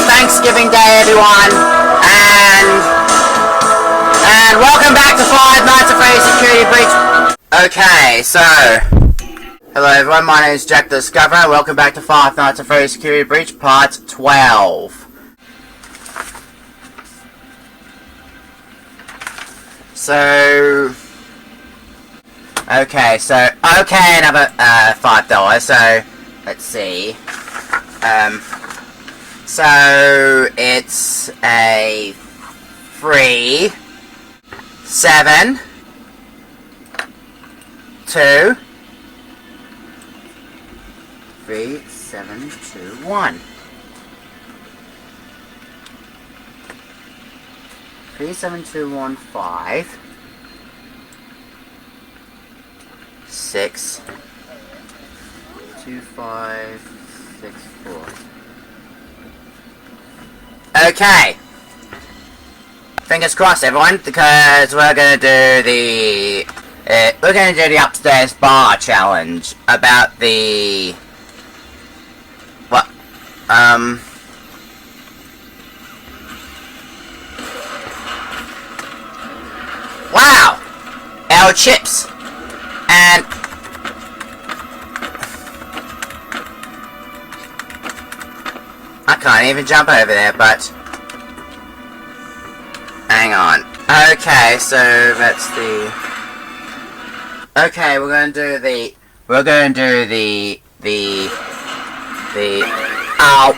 Thanksgiving Day, everyone, and welcome back to Five Nights at Freddy's Security Breach. Okay, so hello everyone, my name is Jack the Discoverer, and welcome back to Five Nights at Freddy's Security Breach, Part 12. Okay, another $5. So let's see. So it's a 3, 7, 2, 3, 7, 2, 1. 3, 7, 2, 1, 5, 6, 2, 5, 6, 4. Okay. Fingers crossed, everyone, because we're gonna do the upstairs bar challenge about the wow! Our chips! And I can't even jump over there, but hang on. Okay, so that's the okay, we're gonna do the ow.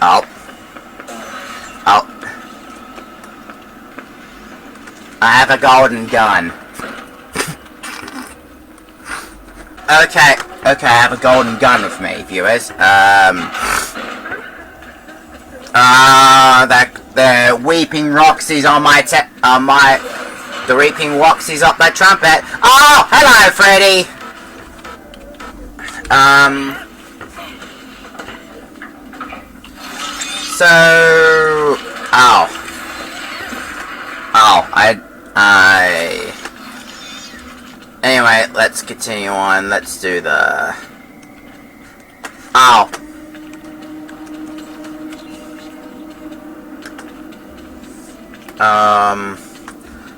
Oh. Oh. I have a golden gun. Okay, I have a golden gun with me, viewers. The weeping Roxy's on my the weeping Roxy's up my trumpet. Oh, hello, Freddy. So, anyway, let's continue on. Let's do the,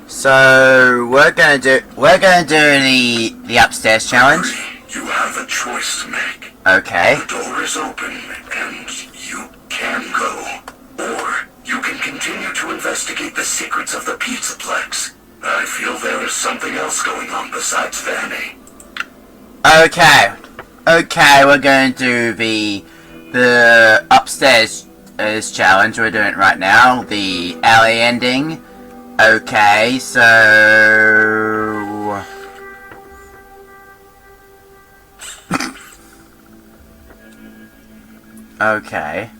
so we're gonna do the upstairs challenge. You have a choice to make. Okay. The door is open, and you can go. Or you can continue to investigate the secrets of the Pizzaplex. I feel there is something else going on besides Vanny. Okay, we're going to do the upstairs challenge. We're doing it right now. The alley ending. Okay, so okay.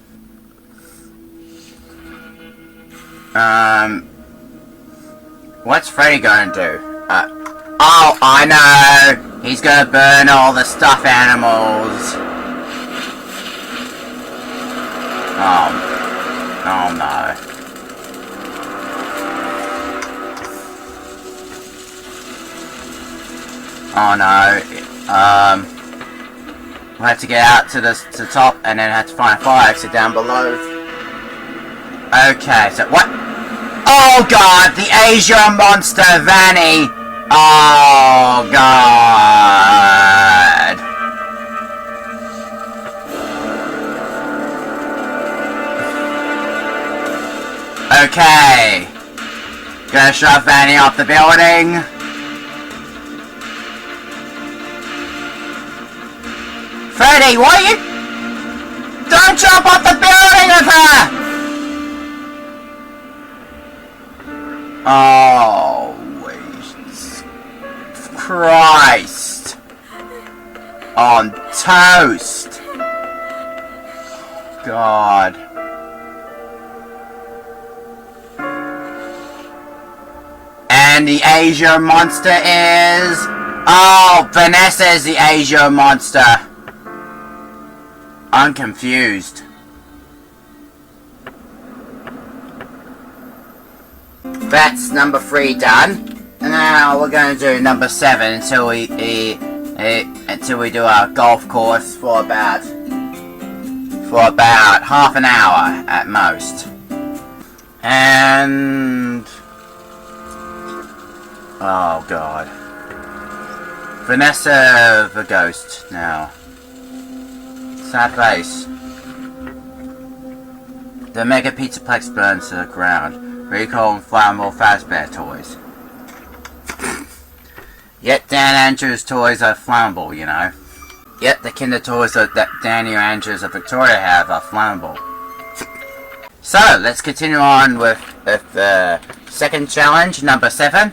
What's Freddy gonna do? Oh, I know! He's gonna burn all the stuffed animals. Oh no. Oh no. We'll have to get out to the top and then have to find a fire exit down below. Okay, so what? Oh god, the Asia monster, Vanny! Oh god! Okay. Gonna shove Vanny off the building. Freddy, what are you? Don't jump off the building with her! Oh, Christ. On toast. God. And the Asia monster is... Oh, Vanessa is the Asia monster. I'm confused. That's number 3 done. now we're going to do number 7 until we do our golf course for about half an hour at most. And oh god, Vanessa the ghost now. Sad face. The Mega Pizzaplex burns to the ground. Recall flammable Fazbear toys. Yet Dan Andrews' toys are flammable, you know. Yet the Kinder toys that Danny Andrews of Victoria have are flammable. So, let's continue on with the second challenge, number 7.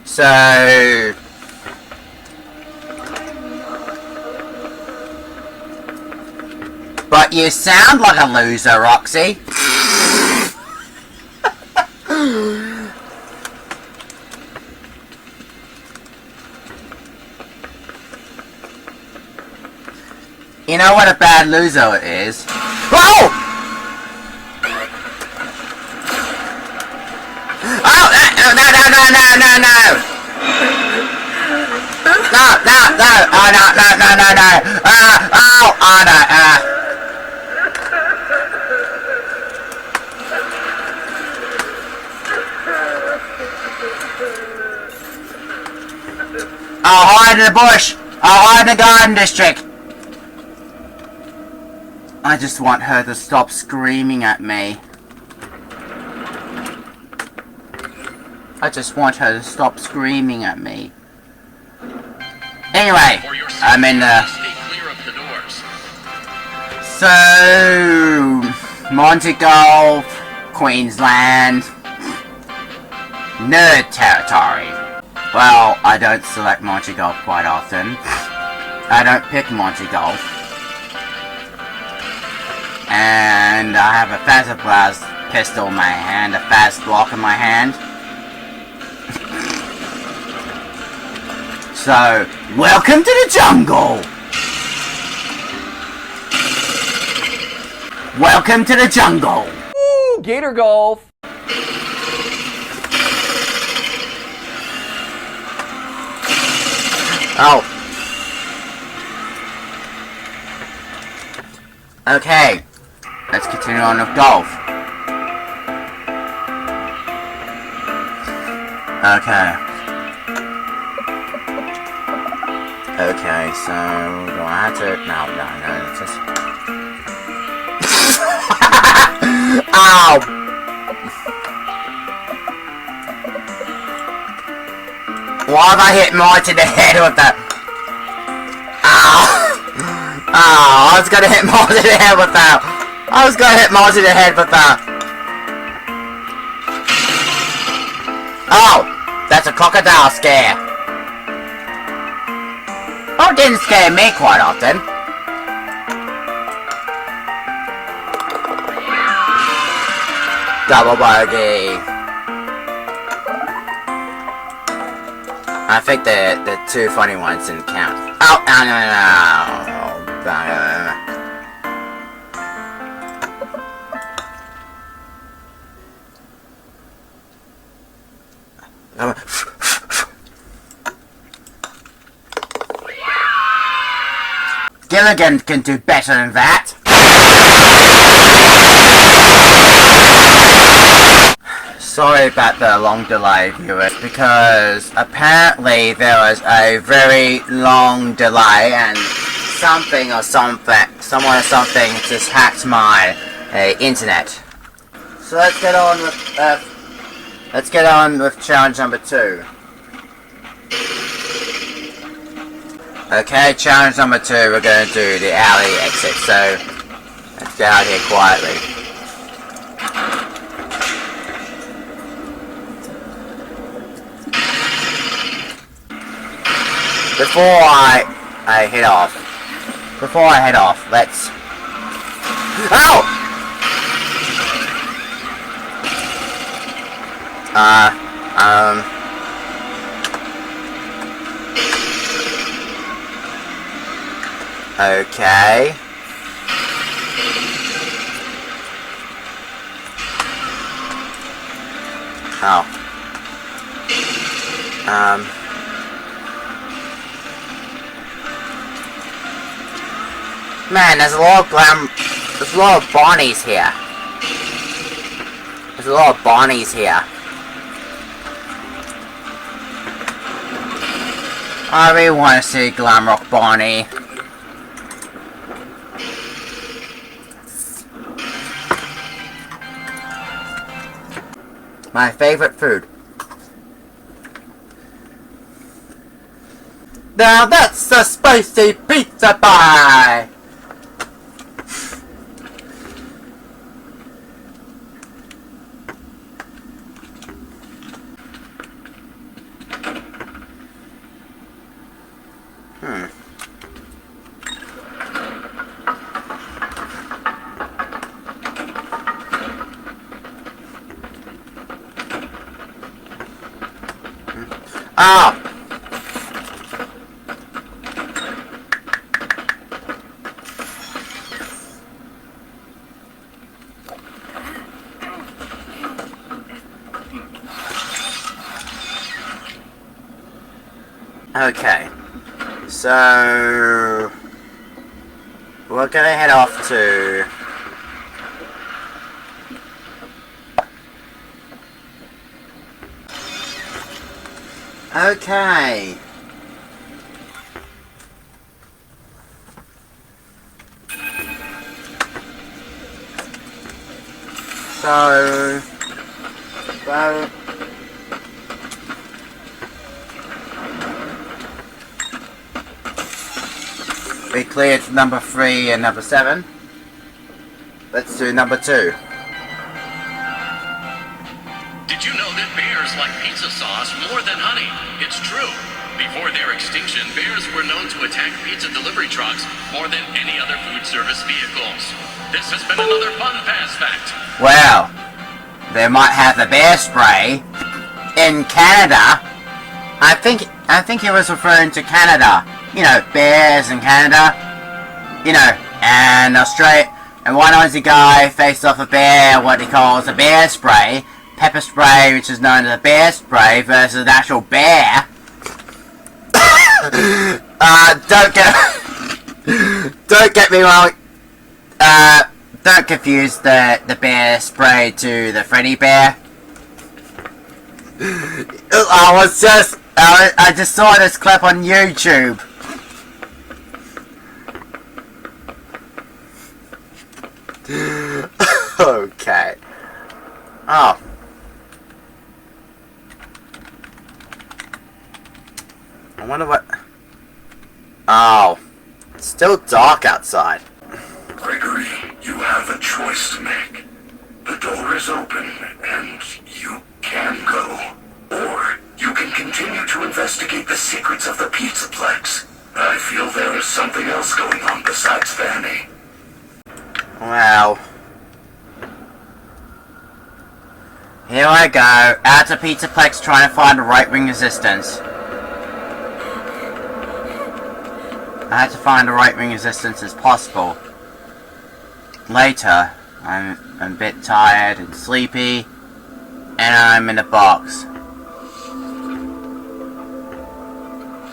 So... But you sound like a loser, Roxy. You know what a bad loser it is? Whoa! Oh! No! No! Oh, no! Oh, no! I'll hide in the bush! I'll hide in the garden district! I just want her to stop screaming at me. I just want her to stop screaming at me. Anyway, I'm in the... So... Monte Golf, Queensland... Nerd territory. Well, I don't select Monte Golf quite often. I don't pick Monte Golf. And I have a Faz-glock pistol in my hand, a Faz-glock in my hand. So, welcome to the jungle! Welcome to the jungle! Woo! Gator golf! Oh. Okay. Let's continue on with golf. Okay. Okay, so do I have to... No, it's just... Ow! Why have I hit Marty in the head with that? Ow! Oh, I was gonna hit Marty in the head with that. I was gonna hit Marty in the head with that. Oh! That's a crocodile scare. Oh, it didn't scare me quite often. Double bogey. I think the two funny ones didn't count. Oh, no. Gilligan can do better than that. Sorry about the long delay, viewers, because apparently there was a very long delay and someone or something just hacked my internet. So let's get on with challenge number 2. Okay, challenge number 2, we're going to do the alley exit, so let's get out here quietly. Before I head off, let's... Ow! Okay. Oh. Man, there's a lot of Bonnies here. There's a lot of Bonnies here. I really want to see Glamrock Bonnie. My favorite food. Now that's a spicy pizza pie! Ah! Okay, so we're gonna head off to okay. So we cleared number 3 and number 7. Let's do number 2. Did you know that bears like pizza sauce more than honey? It's true. Before their extinction, bears were known to attack pizza delivery trucks more than any other food service vehicles. This has been another fun Faz fact. Well, they might have the bear spray in Canada. I think he was referring to Canada. You know, bears in Canada. You know, and Australia. And one Aussie guy faced off a bear, what he calls a bear spray. Pepper spray, which is known as a bear spray, versus an actual bear. Don't get me wrong. Don't confuse the bear spray to the Freddy bear. I just saw this clip on YouTube. Okay. Oh. I wonder what... Oh. It's still dark outside. Gregory, you have a choice to make. The door is open, and you can go. Or you can continue to investigate the secrets of the Pizzaplex. I feel there is something else going on besides Vanny. Well... Here I go, out to Pizzaplex trying to find a right-wing resistance. I had to find a right-wing resistance as possible. Later, I'm a bit tired and sleepy, and I'm in a box.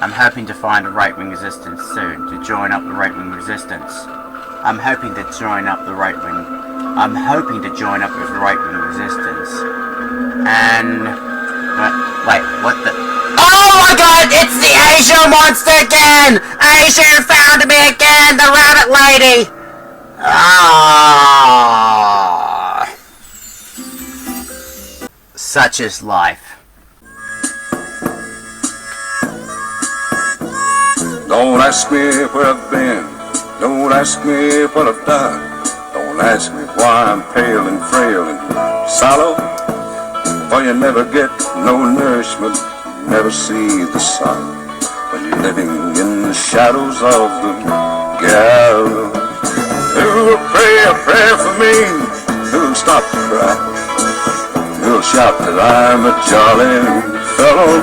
I'm hoping to find a right-wing resistance soon, to join up the right-wing resistance. I'm hoping to join up with the right-wing resistance. And... wait, what the... Oh my god! It's the Asian monster again! Asian found me again! The rabbit lady! Ah. Such is life. Don't ask me where I've been. Don't ask me what I've done. Don't ask me why I'm pale and frail and sallow. For you never get no nourishment, never see the sun when you're living in the shadows of the gallows. Who'll pray a prayer for me? Who'll stop to cry? Who'll shout that I'm a jolly fellow?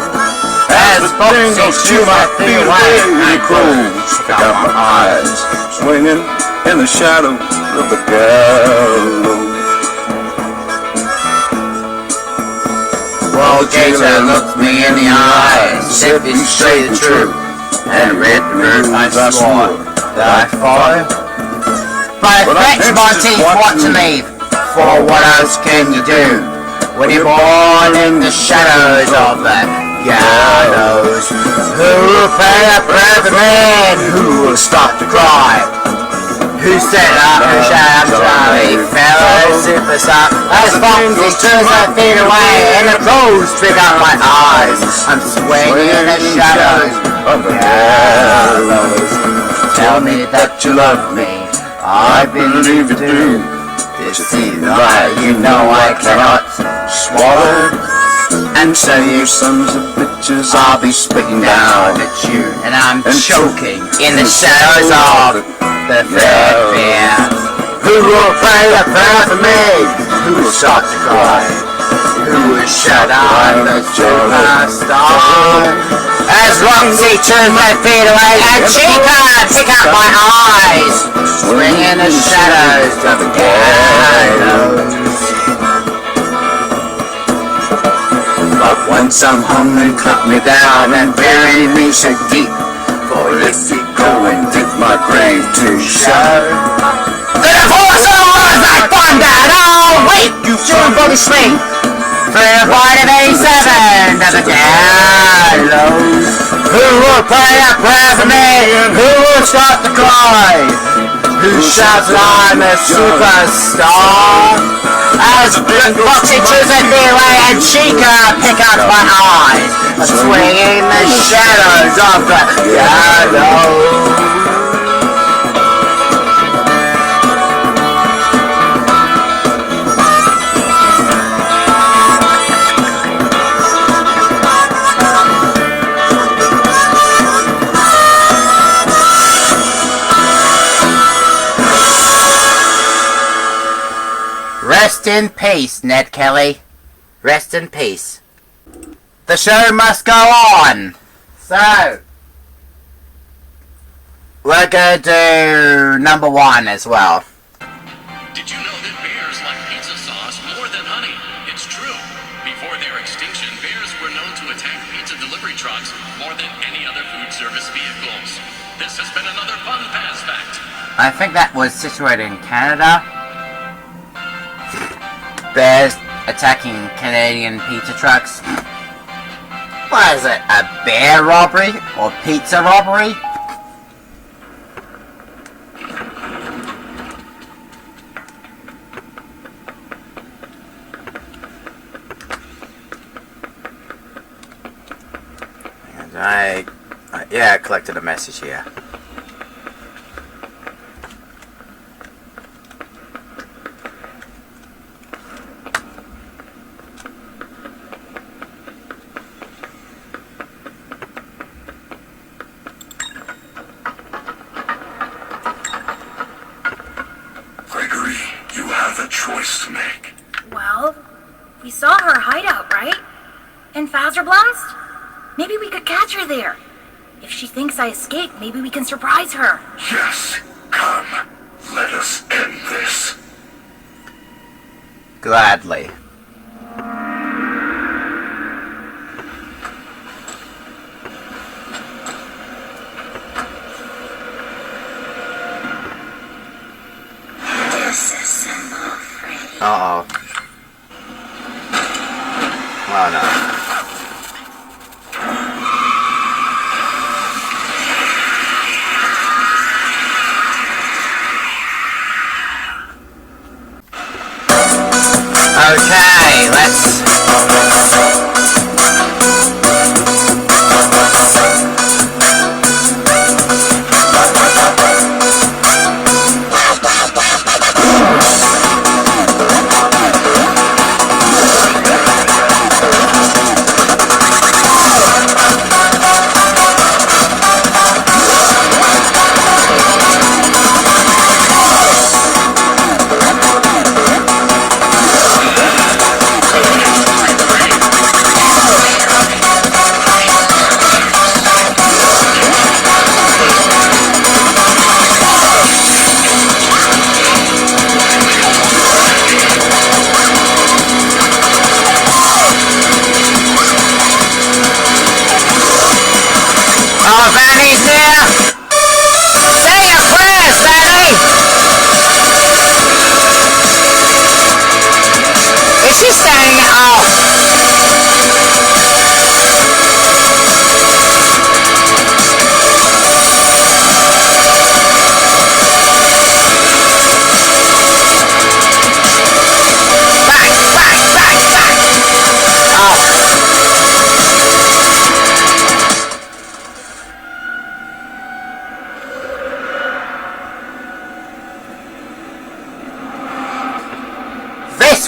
As the jingles to my feet away close, I got my eyes swinging in the shadows of the gallows. Well, Gator looked me in the eyes, said me straight and true, and read the room I swore that I'd follow. But I fetched my teeth what to leave, for what else can you do when you're born in the shadows of the gallows? Who will pay a prayer for me? Who will stop to cry? Who said who shall Charlie, fellow superstar? As Foxy turns my feet away and the crows pick out my eyes, I'm swinging in the shadows of the gallows. Tell me that you love me, I believe you do. This is lie, you know I cannot swallow. And so you sons of bitches, I'll be spitting down at you, and I'm choking in the shadows of the fair. Who will pray a prayer for me? Who will start to cry? Who will shout I'm the superstar? As long as he turns my feet away and Chica pick out my eyes, swing in the shadows of the gallows. But once I'm hung and cut me down and bury me so deep, for if you go and dig my grave to show, then the force of the words like thunder, and I'll wake you soon from sleep for the point of 87 of the gallows. Who will pray a prayer for me? Who will start to cry? Who shouts that I'm a superstar? As Foxy chews at me away and Chica pick out my eyes, swinging the shadows of the gallows. Rest in peace, Ned Kelly. Rest in peace. The show must go on. So, we're going to do number 1 as well. Did you know that bears like pizza sauce more than honey? It's true. Before their extinction, bears were known to attack pizza delivery trucks more than any other food service vehicles. This has been another fun Faz fact. I think that was situated in Canada. Bears attacking Canadian pizza trucks. What is it? A bear robbery? Or pizza robbery? And I collected a message here. We saw her hideout, right? In Blast? Maybe we could catch her there. If she thinks I escaped, maybe we can surprise her. Yes, come. Let us end this. Gladly. Disassemble, Freddy. Uh-oh. Oh no. Okay, let's...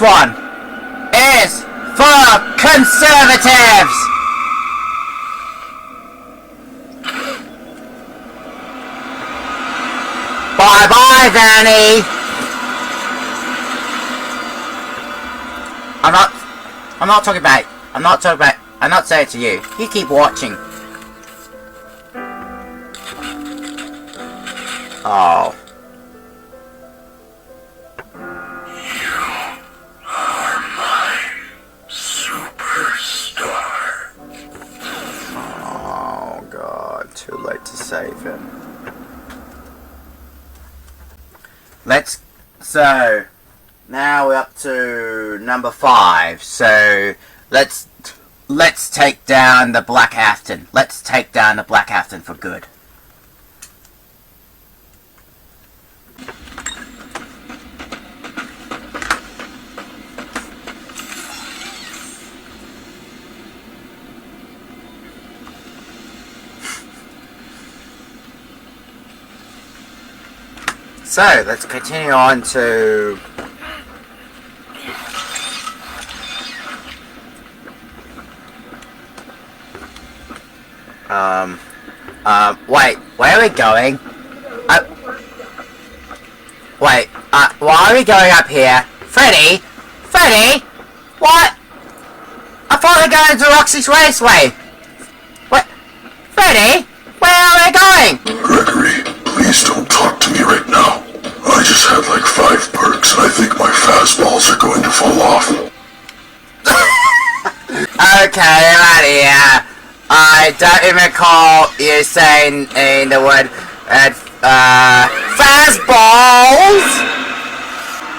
This one is for conservatives! Bye-bye, Vanny! I'm not talking about, I'm not saying it to you. You keep watching. Oh. Superstar. Oh god, too late to save him. So now we're up to number 5. So let's take down the Black Afton. Let's take down the Black Afton for good. So, let's continue on to... wait, where are we going? Wait, why are we going up here? Freddy? Freddy? What? I thought we were going to Roxy's Raceway! What? Freddy? Where are we going? Gregory, please don't talk to me right now. I just had like 5 perks and I think my fastballs are going to fall off. Okay, I'm out of here. I don't even recall you saying in the word, fastballs?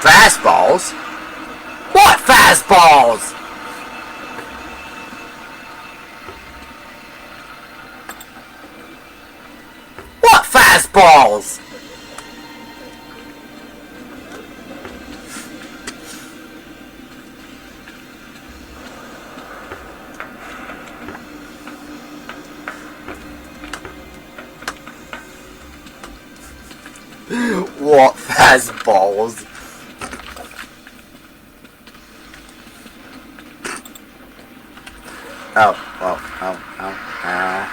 Fastballs? What fastballs? What fastballs? What fastballs?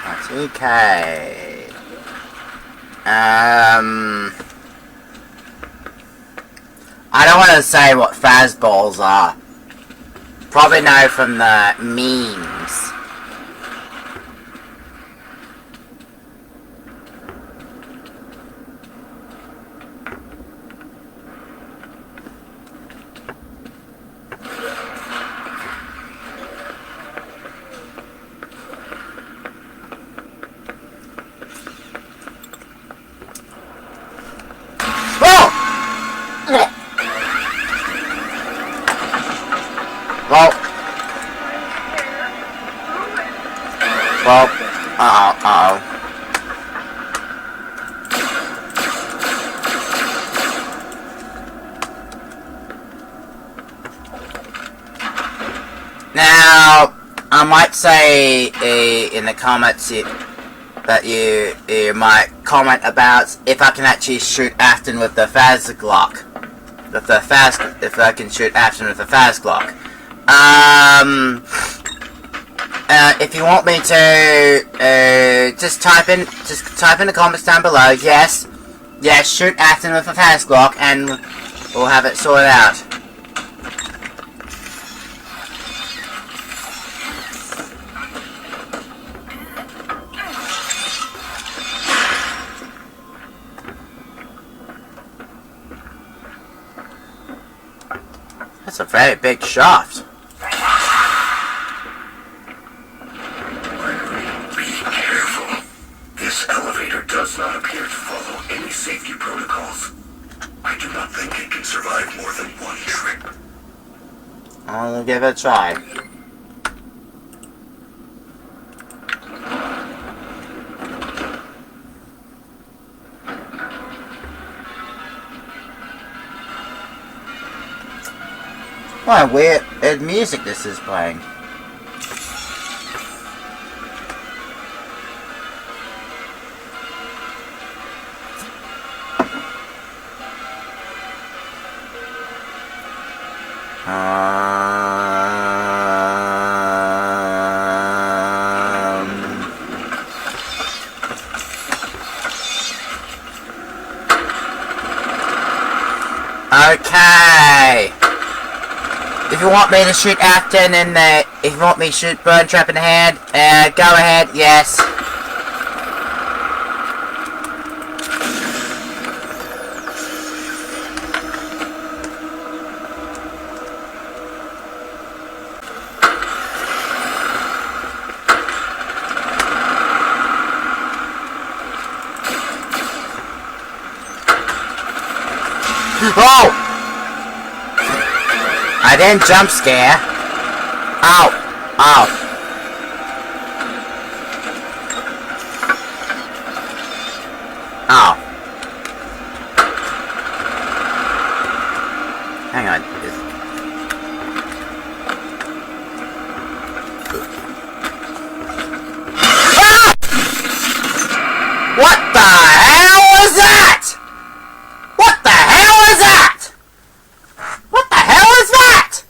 That's okay. I don't want to say what fastballs are. Probably know from the memes. Uh-oh. Now, I might say in the comments that you might comment about if I can actually shoot Afton with the Faz-glock. If I can shoot Afton with the Faz-glock. If you want me to, just type in the comments down below. Yes, shoot Afton with a Faz-glock, and we'll have it sorted out. That's a very big shaft. Does not appear to follow any safety protocols. I do not think it can survive more than 1 trip. I'll give it a try. What weird music this is playing. Okay. If you want me to shoot Afton in the, if you want me to shoot Burn Trap in the head, go ahead. Yes. Oh! I didn't jump scare. Ow! Ow! Ow! Hang on. Ah! What the hell was that? What the hell is that? What the hell is that?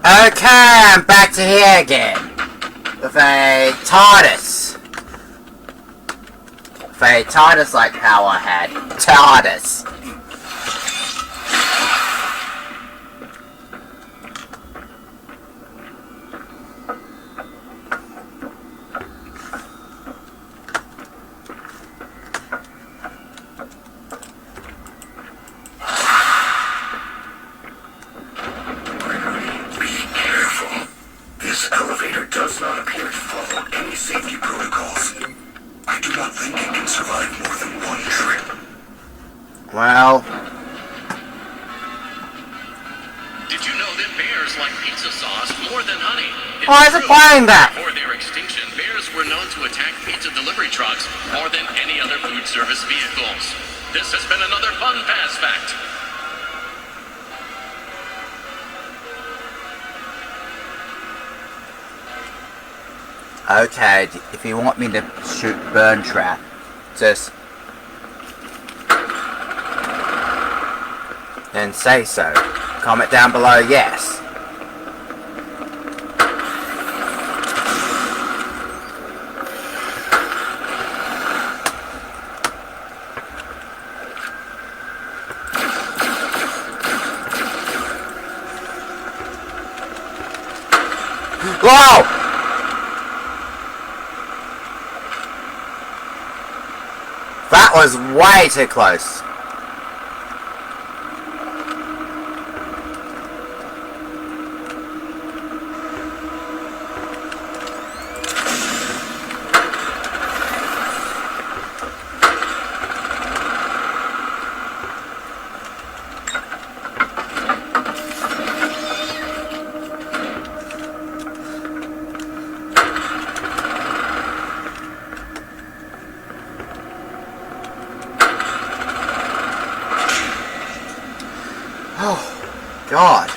Okay, I'm back to here again. With a TARDIS. With a TARDIS-like power I had. TARDIS. Does not appear to follow any safety protocols. I do not think it can survive more than one trip. Well... Did you know that bears like pizza sauce more than honey? Why is it playing that? Before their extinction, bears were known to attack pizza delivery trucks more than any other food service vehicles. This has been another fun Faz fact. Okay, if you want me to shoot Burn Trap, just... then say so. Comment down below yes. Whoa! That was way too close. Oh, God.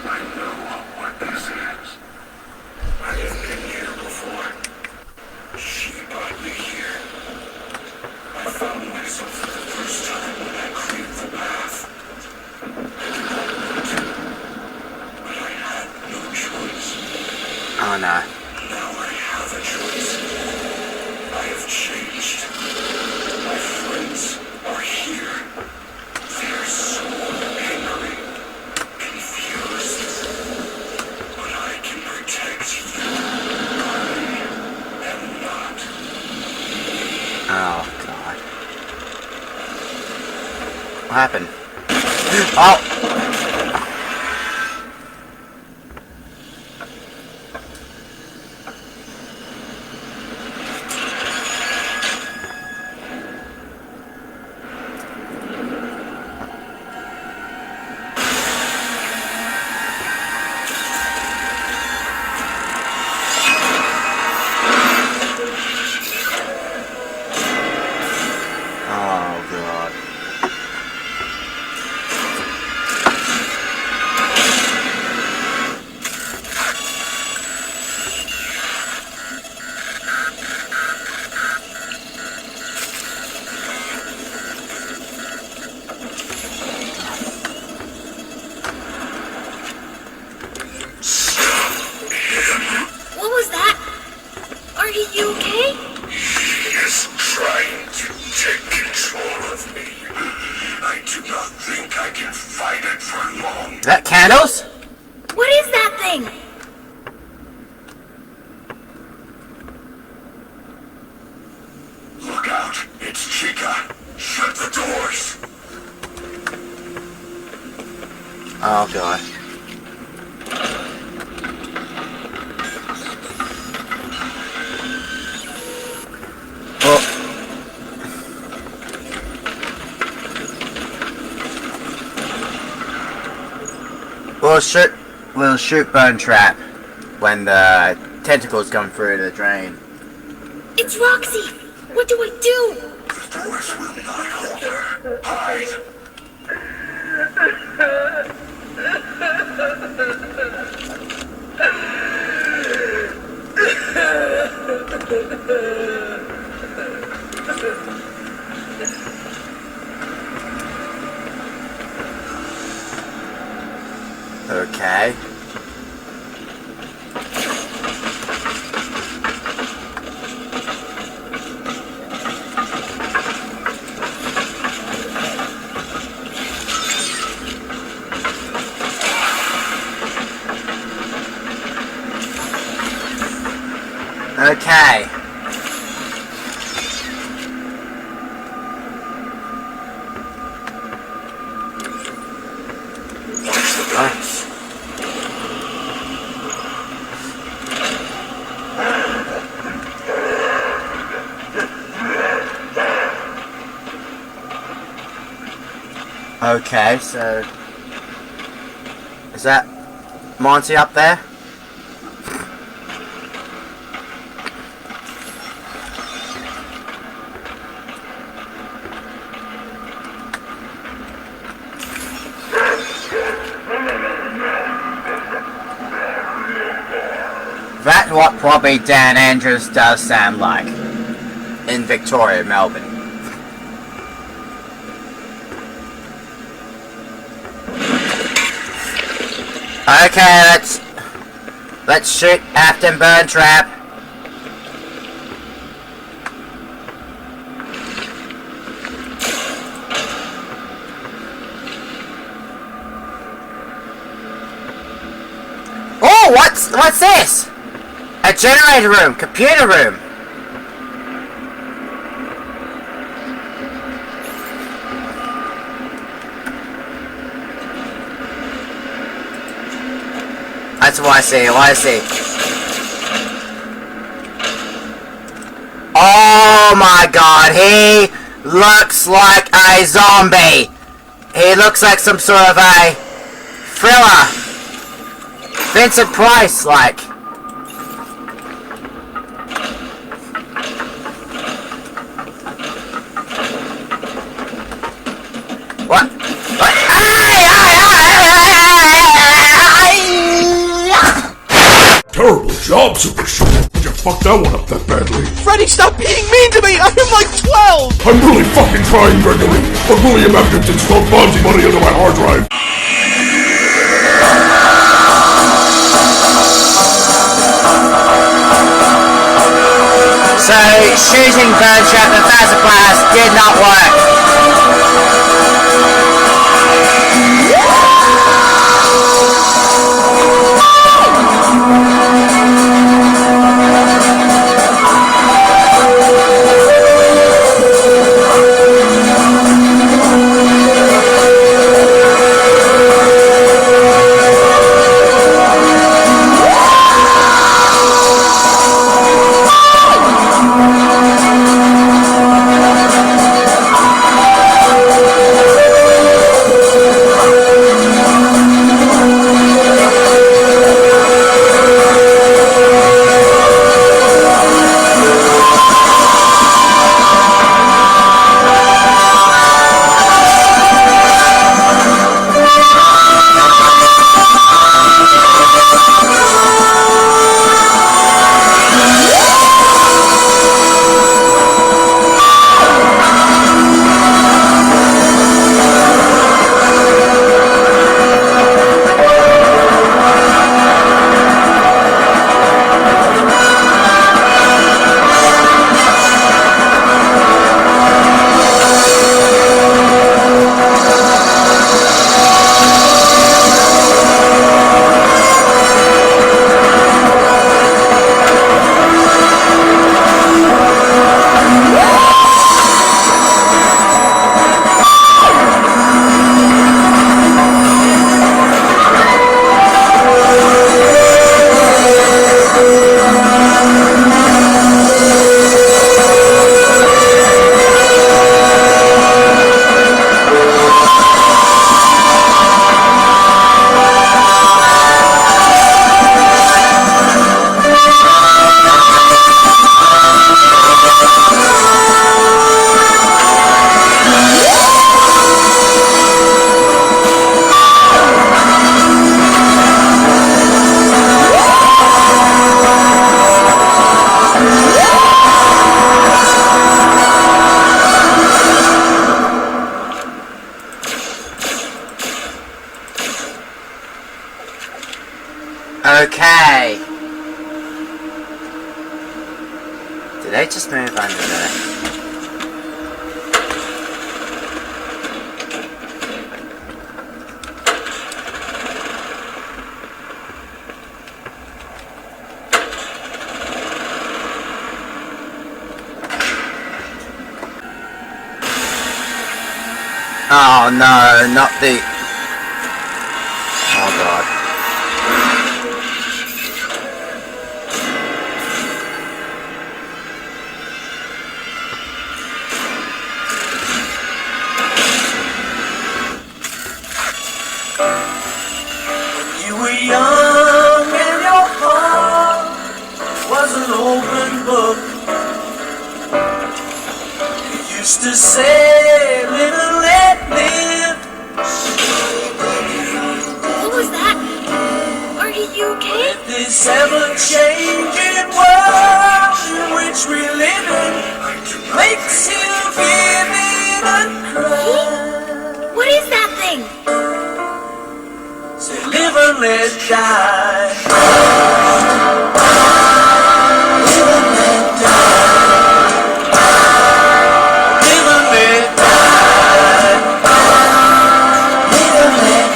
I know what this is. I have been here before. She brought me here. I found myself for the first time when I cleared the path. I did not want to, but I had no choice. Oh, no. Now I have a choice. I have changed. My friends are here. They're so angry, confused. But I can protect you. I am not. Oh, God. What happened? Oh! you okay? He is trying to take control of me. I do not think I can fight it for long. Is that candles? What is that thing? Look out, it's Chica. Shut the doors. Oh god. We'll shoot burn trap when the tentacles come through the drain. It's Roxy! What do I do? The doors will not hold her. Hide. Okay. Okay. Okay, so is that Monty up there? That's what probably Dan Andrews does sound like in Victoria, Melbourne. Okay, let's shoot after burn trap. Oh, what's this? A generator room, computer room. That's what I see, Oh my god, he looks like a zombie. He looks like some sort of a thriller. Vincent Price, like. What? Terrible job, Super Short. You fucked that one up that badly. Freddy, stop being mean to me! I'm like 12! I'm really fucking trying, Gregory. But William Afton installed Fonzie money into my hard drive. So, shooting burn trap and Faz-glock did not work. Did they just move under there? Oh no, not the... Oh god. You were young and your heart was an open book. You used to say, live and let live. What was that? Are you okay? In this ever-changing world in which we live in, makes you give it a cry. What is that thing? Say, live and let die. Live and let die. Live and let die. Live and let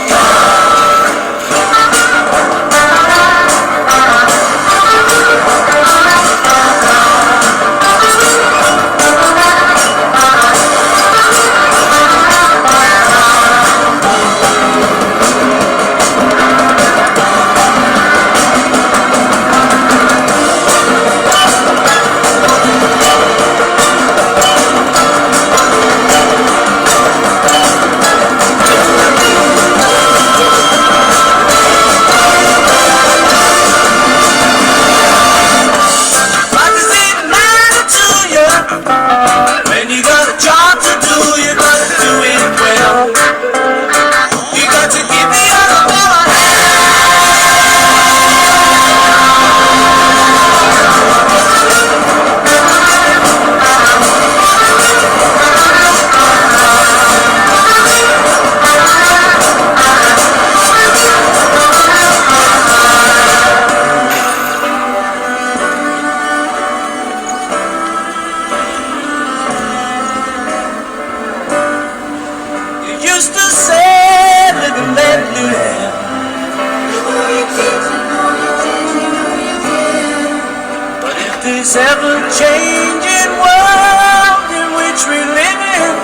this ever-changing world in which we live in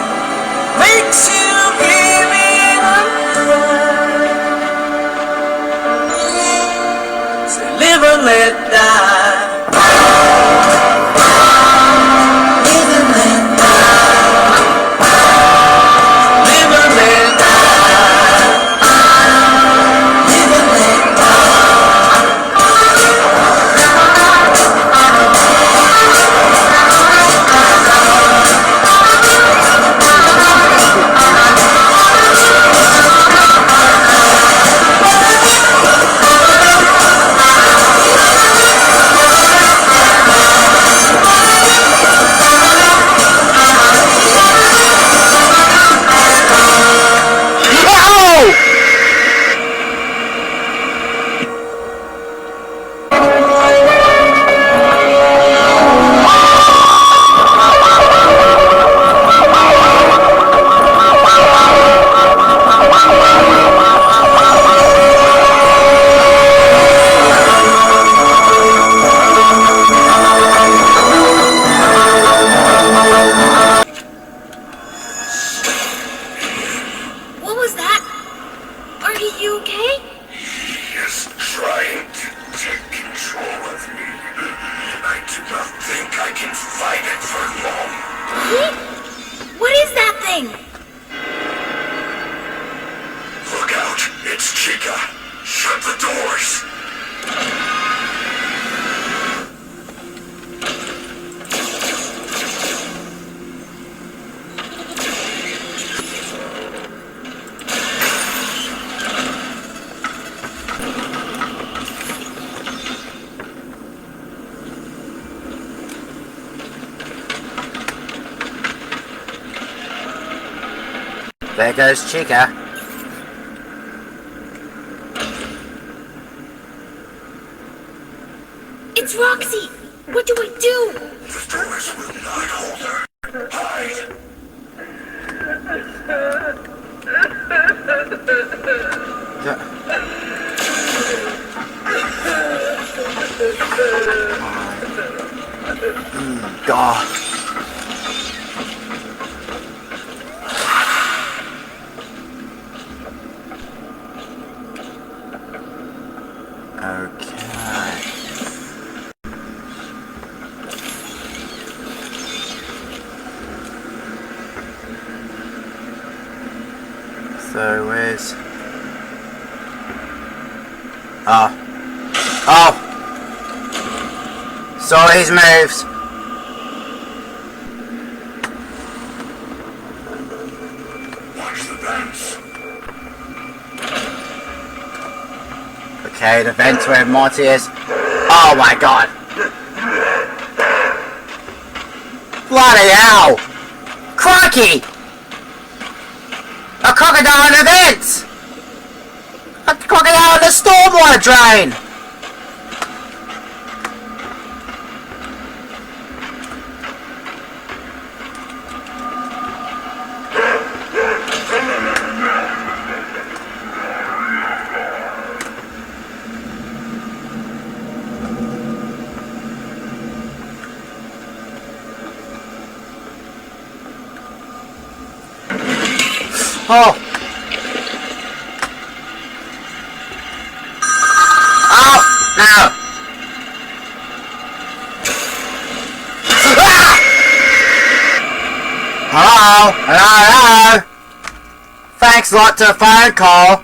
makes you give it a cry. Say, live and let die. Live and let die. Live and let die. Live and let There goes Chica. It's Roxy! What do I do? The doors will not hold her. Hide. God. Okay. So where's... Oh. Oh! Saw his moves! Watch the vents. Okay, the vents where Monty is. Oh my god! Bloody hell! Crikey! A crocodile in the vents! A crocodile in the stormwater drain! Oh! Oh! No! Ah! Hello? Hello? Hello? Thanks a lot to the phone call.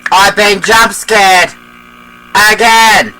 I've been jump scared. Again!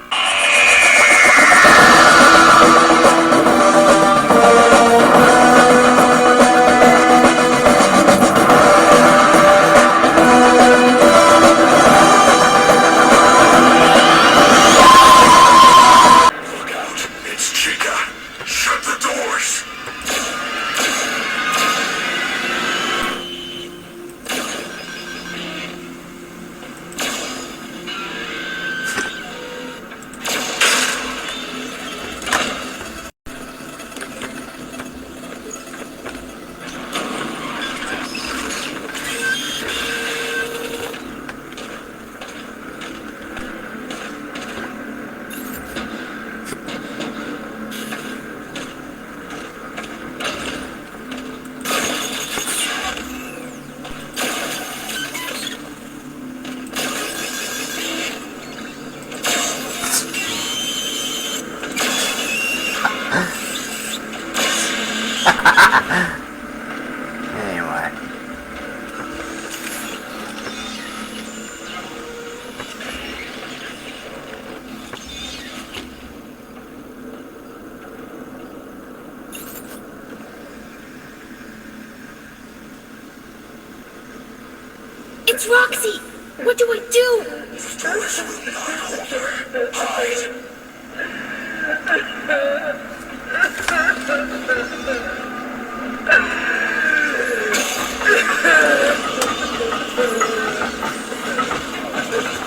Anyway. It's Roxy! What do I do? The doors will not hold her. Hide.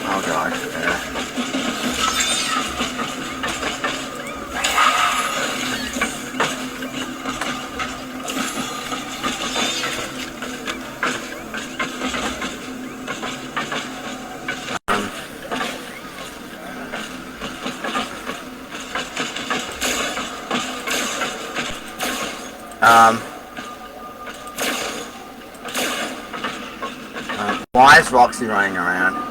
Oh god. Why is Roxy running around?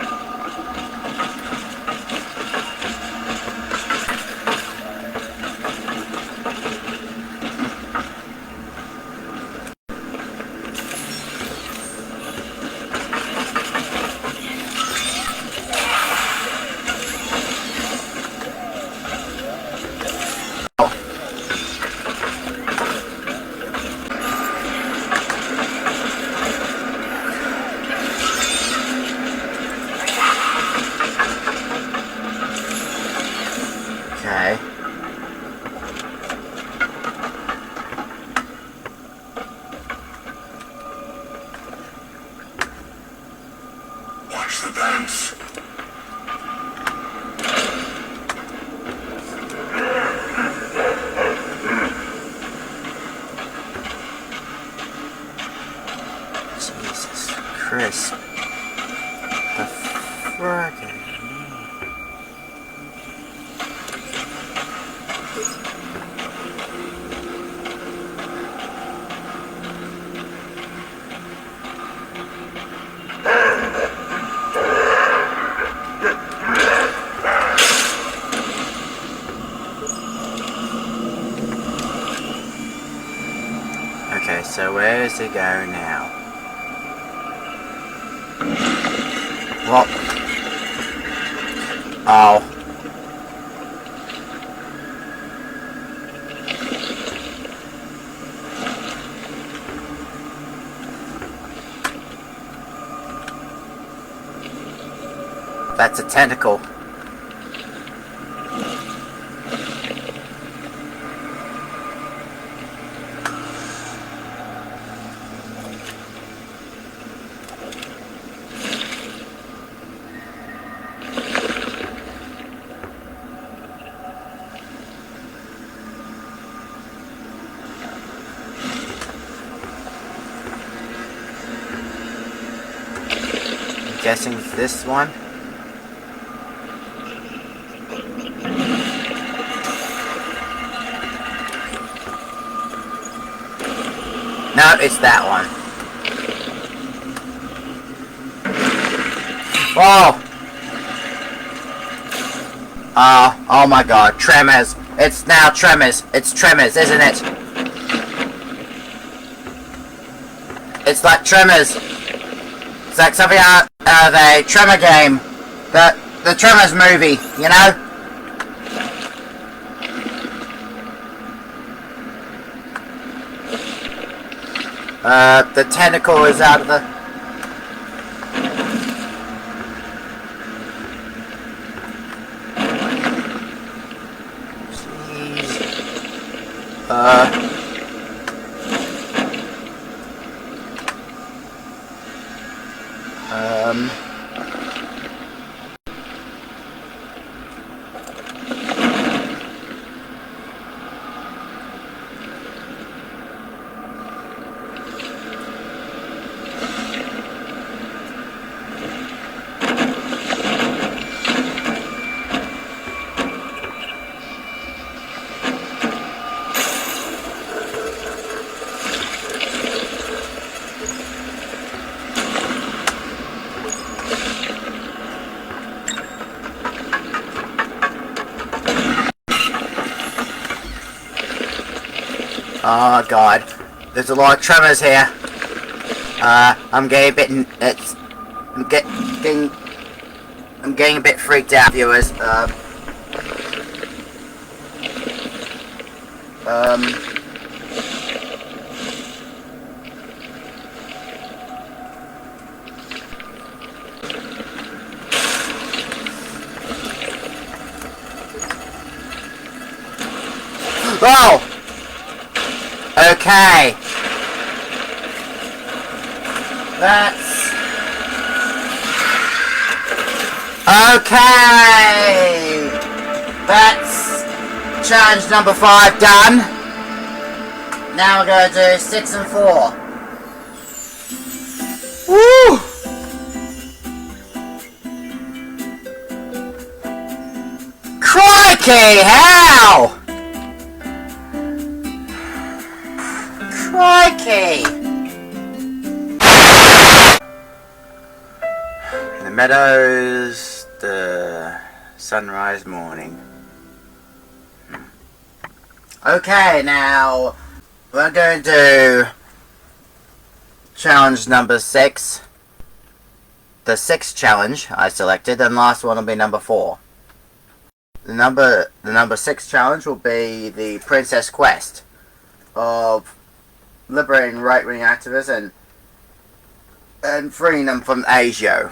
this. The friggin'. Okay, so where does it go now? What? Oh. That's a tentacle. Guessing it's this one. No, it's that one. Whoa! Oh my god, Tremors. It's now Tremors. It's Tremors, isn't it? It's like Tremors. It's like something out of a Tremor game. The Tremors movie, you know? The tentacle is out of the... Jeez. Oh god, there's a lot of tremors here. I'm getting a bit. I'm getting a bit freaked out, viewers. Oh! Okay. That's... Okay! That's challenge number 5 done. Now we're going to do 6 and 4. Woo! Crikey, how? Crikey! In the meadows, the sunrise morning. Okay, now we're going to do challenge number 6. The 6th challenge I selected, and last one will be number 4. The number 6 challenge will be the Princess Quest of liberating right-wing activists and freeing them from Asia.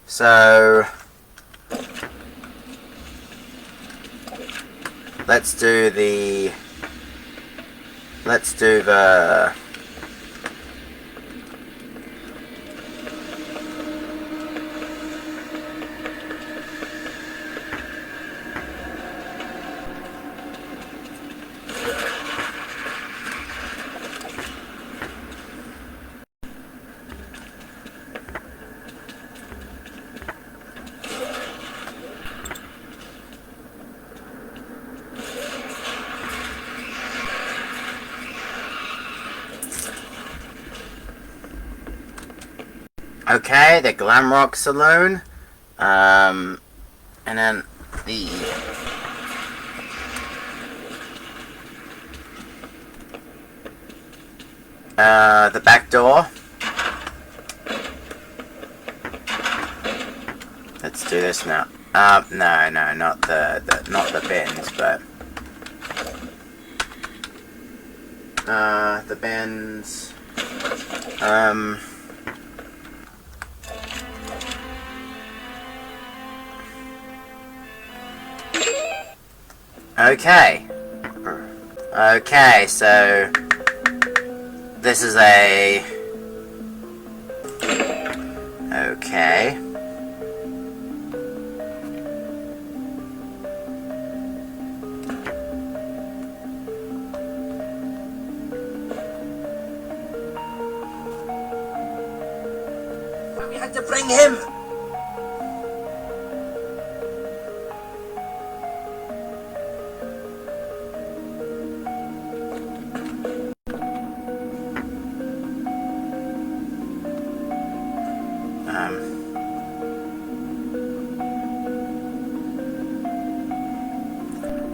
So let's do the Okay, the Glamrock Saloon. And then the back door. Let's do this now. No, not the bins, but the bins. Okay. Okay, so this is a... Okay. We had to bring him.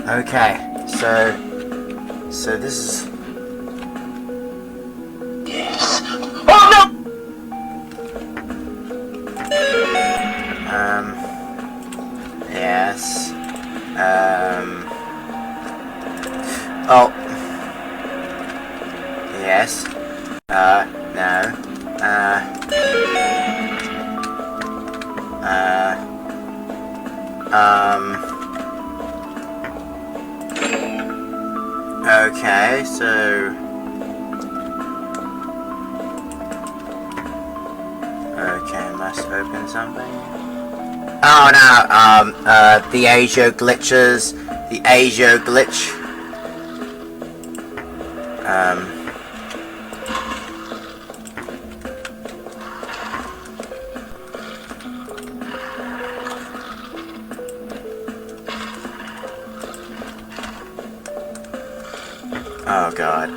Okay, so this is... Yes. Oh no! Yes. Oh. Yes. No. Okay, so... Okay, must open something. Oh no, the Asia glitches. The Asia glitch. Oh god,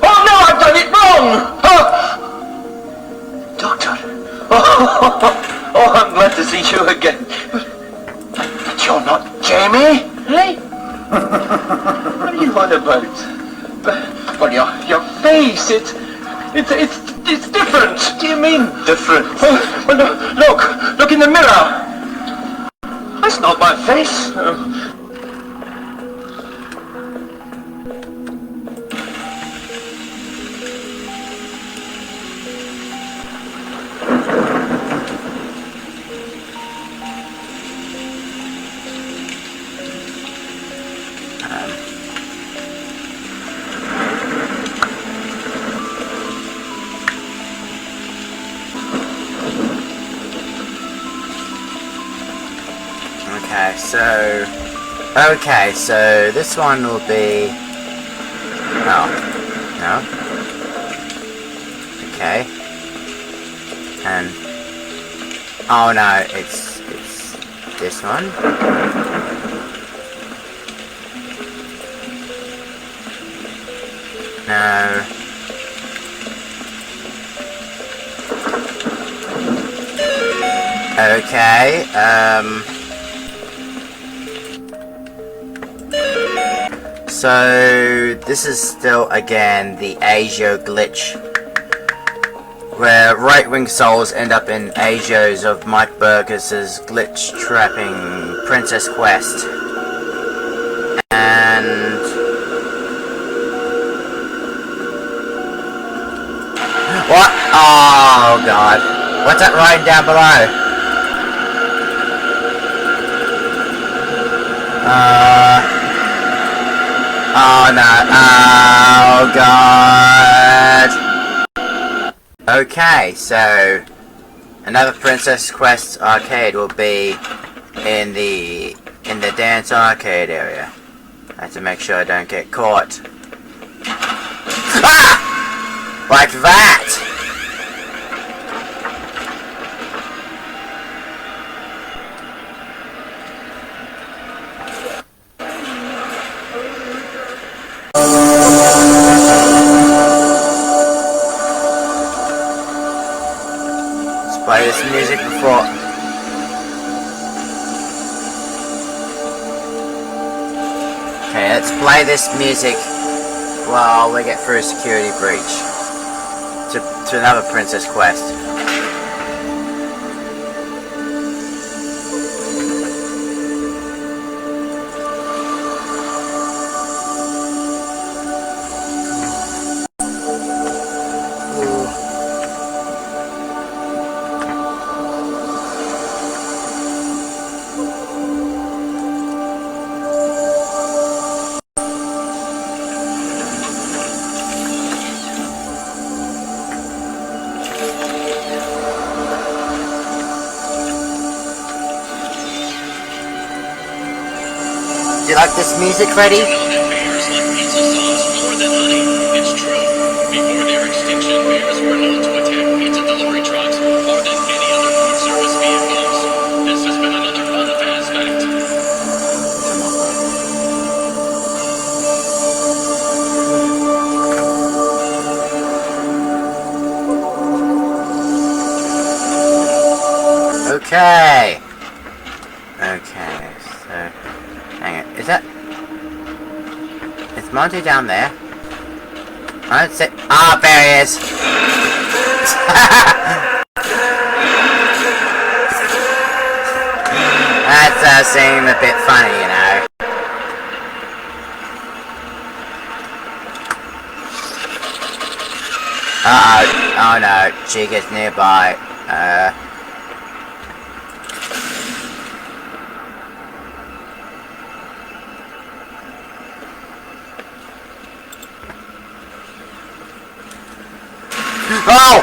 Oh no, I've done it wrong! Doctor. Oh, I'm glad to see you again. But you're not Jamie, eh? What are you on about? Well, your face, it's different. What do you mean, different? Well, no, look in the mirror. That's not my face. Okay, so this one will be... Oh, no. Okay. And... Oh no, it's this one. No. Okay, so this is still again the Asia glitch, where right-wing souls end up in Asia's of Mike Burgess's glitch trapping Princess Quest. And what? Oh god. What's that writing down below? Oh no, oh god. Okay, so another Princess Quest arcade will be in the dance arcade area. I have to make sure I don't get caught. Ah! Like that! Let's play this music before. Okay, let's play this music while we get through a security breach to another princess quest. Do you like this music, Freddy? You know that bears like pizza sauce more than honey. It's true. Before their extinction, bears were known to attack pizza delivery trucks more than any other food service vehicles. This has been another fun Faz fact. Okay. Okay, so... Hang on, is that... Is Monty down there? I don't see... Ah, there he is! That seemed a bit funny, you know. Uh-oh. Oh no, she gets nearby. Oh!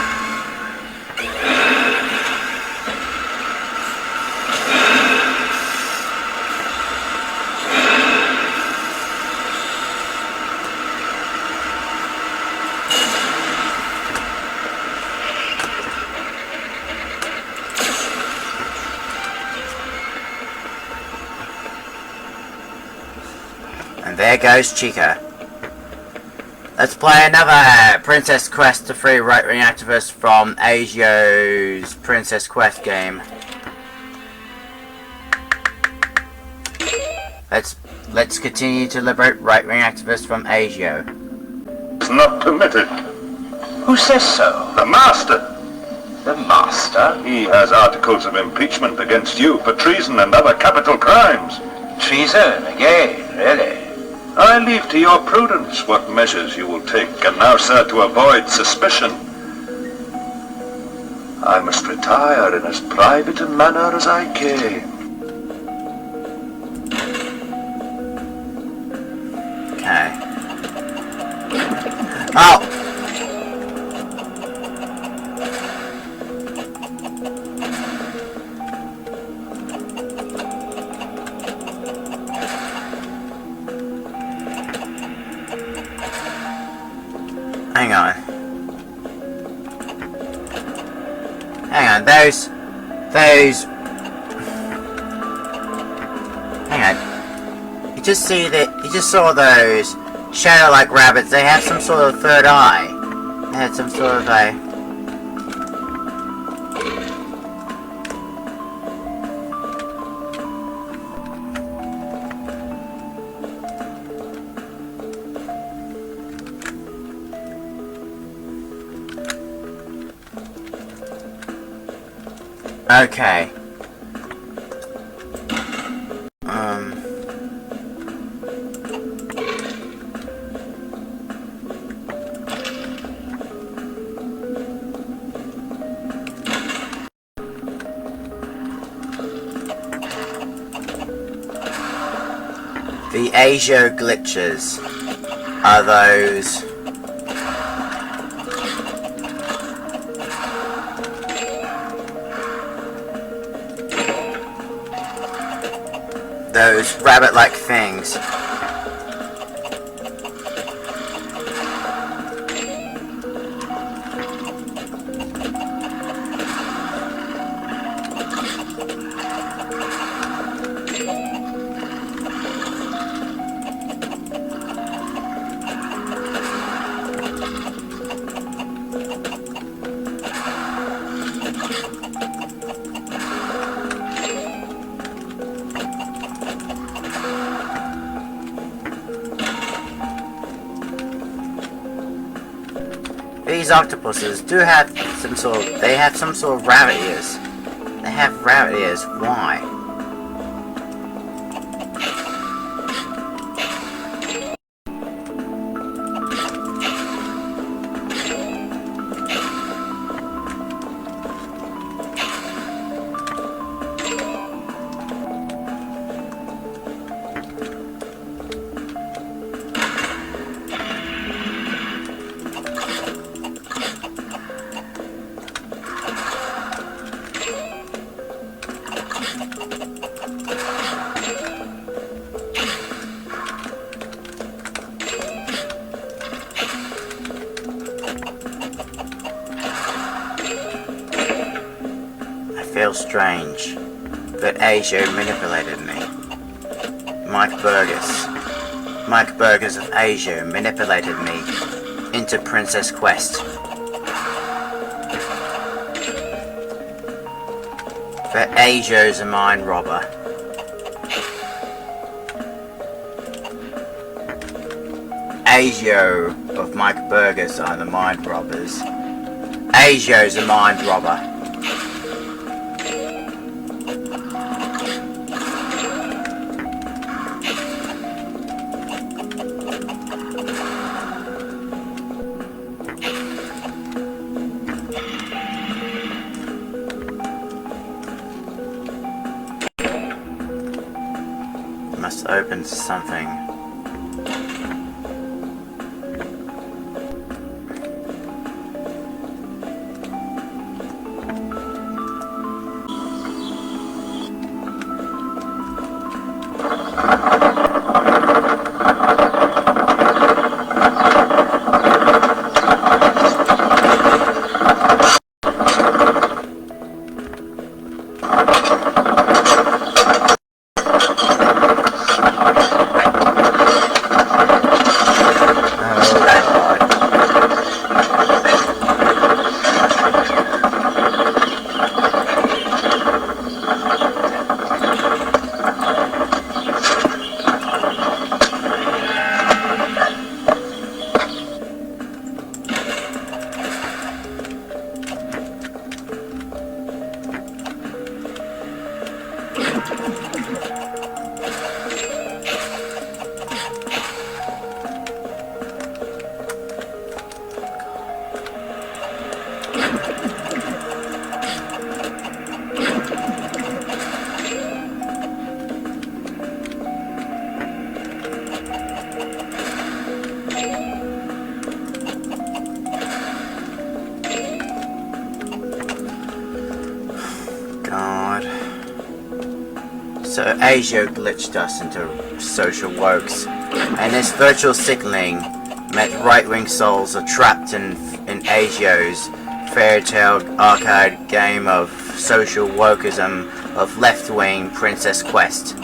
And there goes Chica. Let's play another Princess Quest to free right-wing activists from Asio's Princess Quest game. Let's continue to liberate right-wing activists from Asio. It's not permitted. Who says so? The Master. The Master? He has articles of impeachment against you for treason and other capital crimes. Treason again, really? I leave to your prudence what measures you will take, and now, sir, to avoid suspicion, I must retire in as private a manner as I came. Okay. Oh! Hang on. Hang on, those... Hang on. You just saw those shadow-like rabbits. They have some sort of third eye. They had some sort of a... Okay. The Asio glitches are those... those rabbit-like things. octopuses do have some sort of, they have some sort of rabbit ears. They have rabbit ears. Why? Feel strange, but Asia manipulated me. Mike Burgers of Asia manipulated me into Princess Quest. But Asia's a mind robber. Asia of Mike Burgers are the mind robbers. Asia's a mind robber. Must open to something. So Asia glitched us into social wokes, and this virtual signaling meant right-wing souls are trapped in Asia's fairy tale arcade game of social wokeism of left-wing Princess Quest.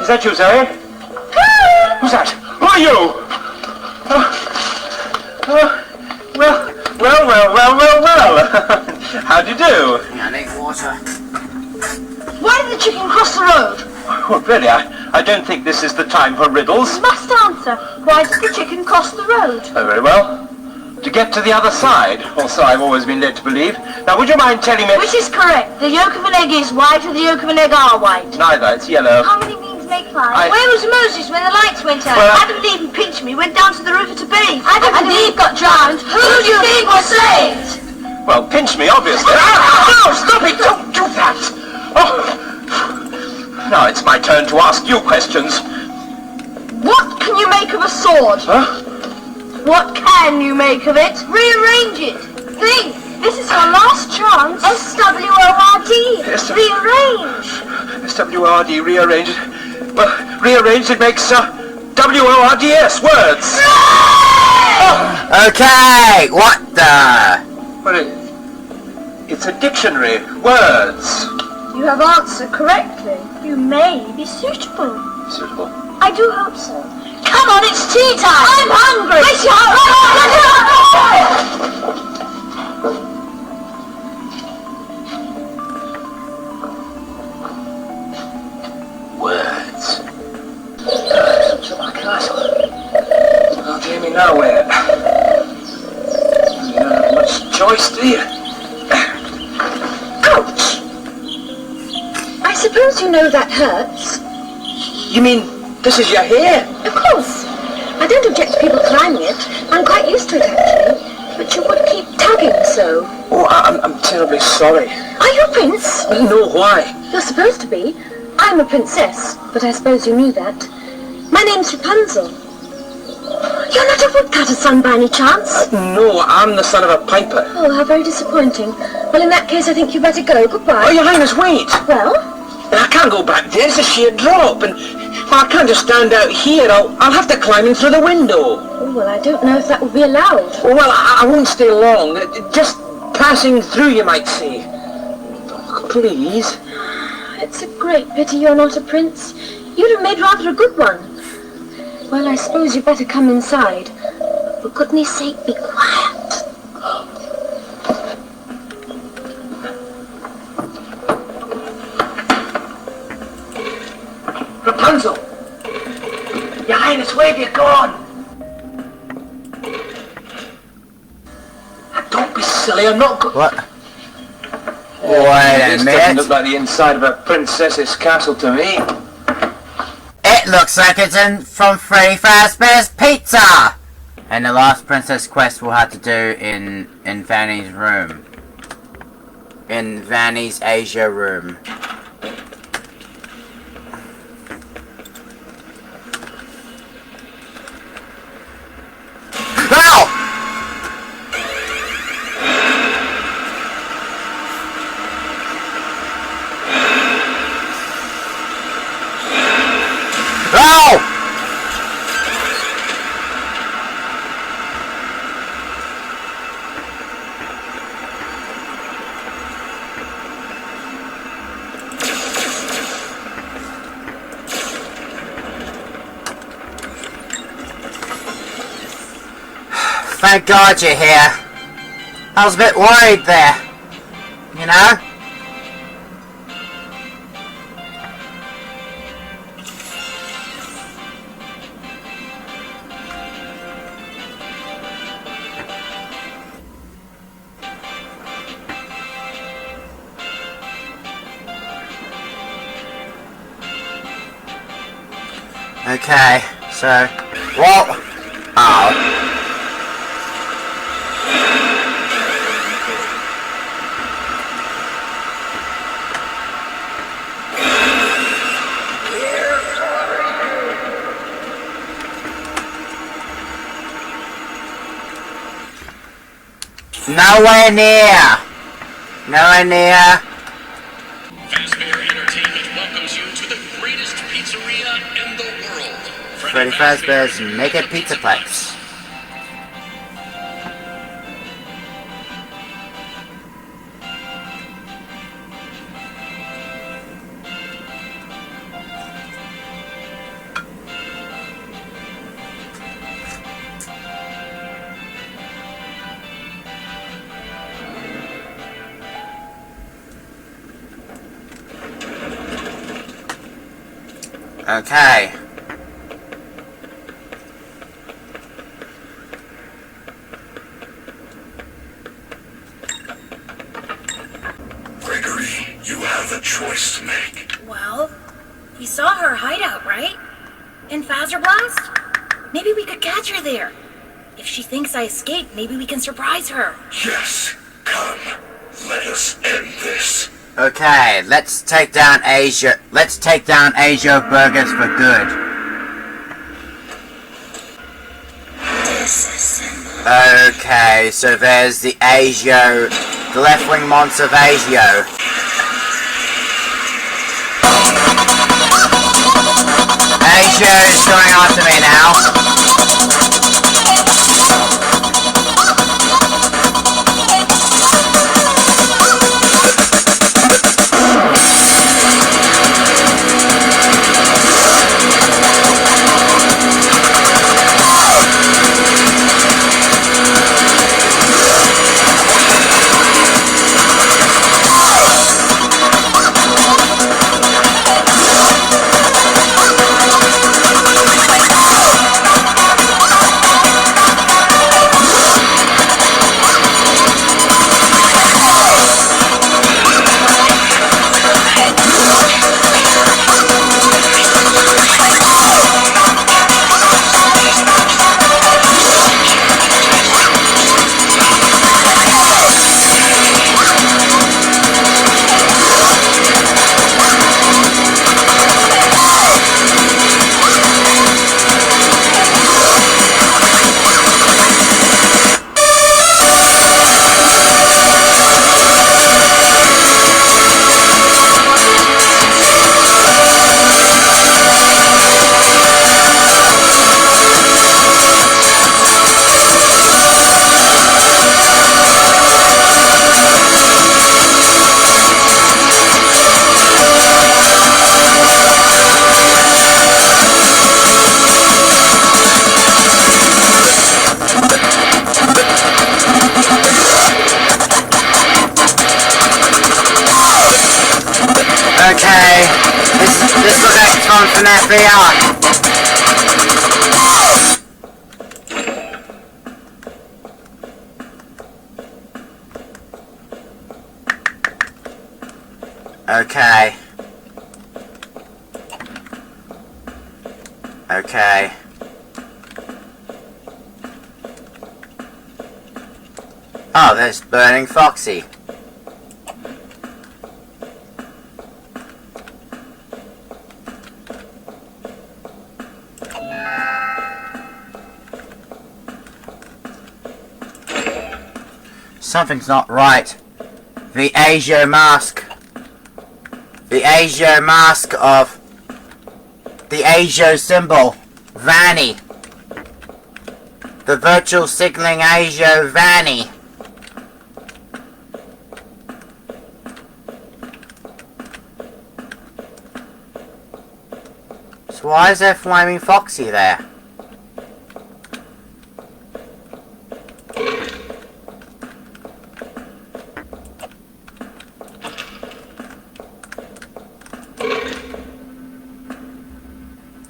Is that you, Zoe? Who's that? Who are you? Well. How do you do? I need water. Why did the chicken cross the road? Oh, really, I don't think this is the time for riddles. You must answer. Why did the chicken cross the road? Oh, very well. To get to the other side, or so I've always been led to believe. Now, would you mind telling me... Which is correct? The yolk of an egg is white, or the yolk of an egg are white? Neither, it's yellow. How many beans make five? Where was Moses when the lights went out? Well, Adam, Eve and Pinch-Me went down to the river to bathe. Adam and Eve got drowned. Who do you think was saved? Well, pinch me, obviously. No, stop it! Don't do that! Oh. Now it's my turn to ask you questions. What can you make of a sword? Huh? What can you make of it? Rearrange it. Think. This is your last chance. S-W-O-R-D. Yes, Rearrange. S-W-O-R-D, rearrange it. Well, rearrange it makes W-O-R-D-S, words. Right! Okay, what the? Well, it's a dictionary, words. You have answered correctly. You may be suitable. Suitable. I do hope so. Come on, it's tea time. I'm hungry. Words. To my castle. I'll take me nowhere. You don't have much choice, do you? Ouch! I suppose you know that hurts. You mean this is your hair? Of course. I don't object to people climbing it. I'm quite used to it, actually. But you would keep tugging so. Oh, I'm terribly sorry. Are you a prince? No, why? You're supposed to be. I'm a princess, but I suppose you knew that. My name's Rapunzel. You're not a woodcutter's son by any chance? No, I'm the son of a piper. Oh, how very disappointing. Well, in that case, I think you better go. Goodbye. Oh, Your Highness, wait! Well? I can't go back there. It's a sheer drop, and I can't just stand out here. I'll have to climb in through the window. Oh, well, I don't know if that will be allowed. Oh, well, I won't stay long. Just passing through, you might say. Please. It's a great pity you're not a prince. You'd have made rather a good one. Well, I suppose you'd better come inside. For goodness sake, be quiet. Rapunzel! Your Highness, where have you gone? Don't be silly, I'm not What? Wait a This doesn't look minute. like the inside of a princess's castle to me. It looks like it's from Freddy Fazbear's Pizza! And the last princess quest we'll have to do in Vanny's room. In Vanny's Asia room. Ow! Ow! Thank God you're here. I was a bit worried there. You know? Okay, so, what? Oh. Nowhere near! Nowhere near! Fazbear Entertainment welcomes you to the greatest pizzeria in the world. Freddy Fazbear's Mega Pizzaplex. Okay. Gregory, you have a choice to make. Well, you saw her hideout, right? In Blast? Maybe we could catch her there. If she thinks I escaped, maybe we can surprise her. Yes, come. Let us end this. Okay, let's take down Asia. Let's take down Asia Burgers for good. Okay, so there's the Asia, the left-wing monster of Asia. Asia is going after me now. This was X from FNAF VR. Okay. Okay. Oh, there's Burning Foxy. Something's not right. The Asia mask. The Asia mask of the Asia symbol. Vanny. The virtual signaling Asia Vanny. So why is there Flaming Foxy there?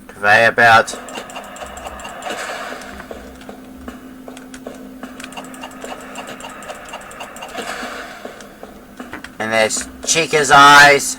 Conveyor belt. And there's Chica's eyes.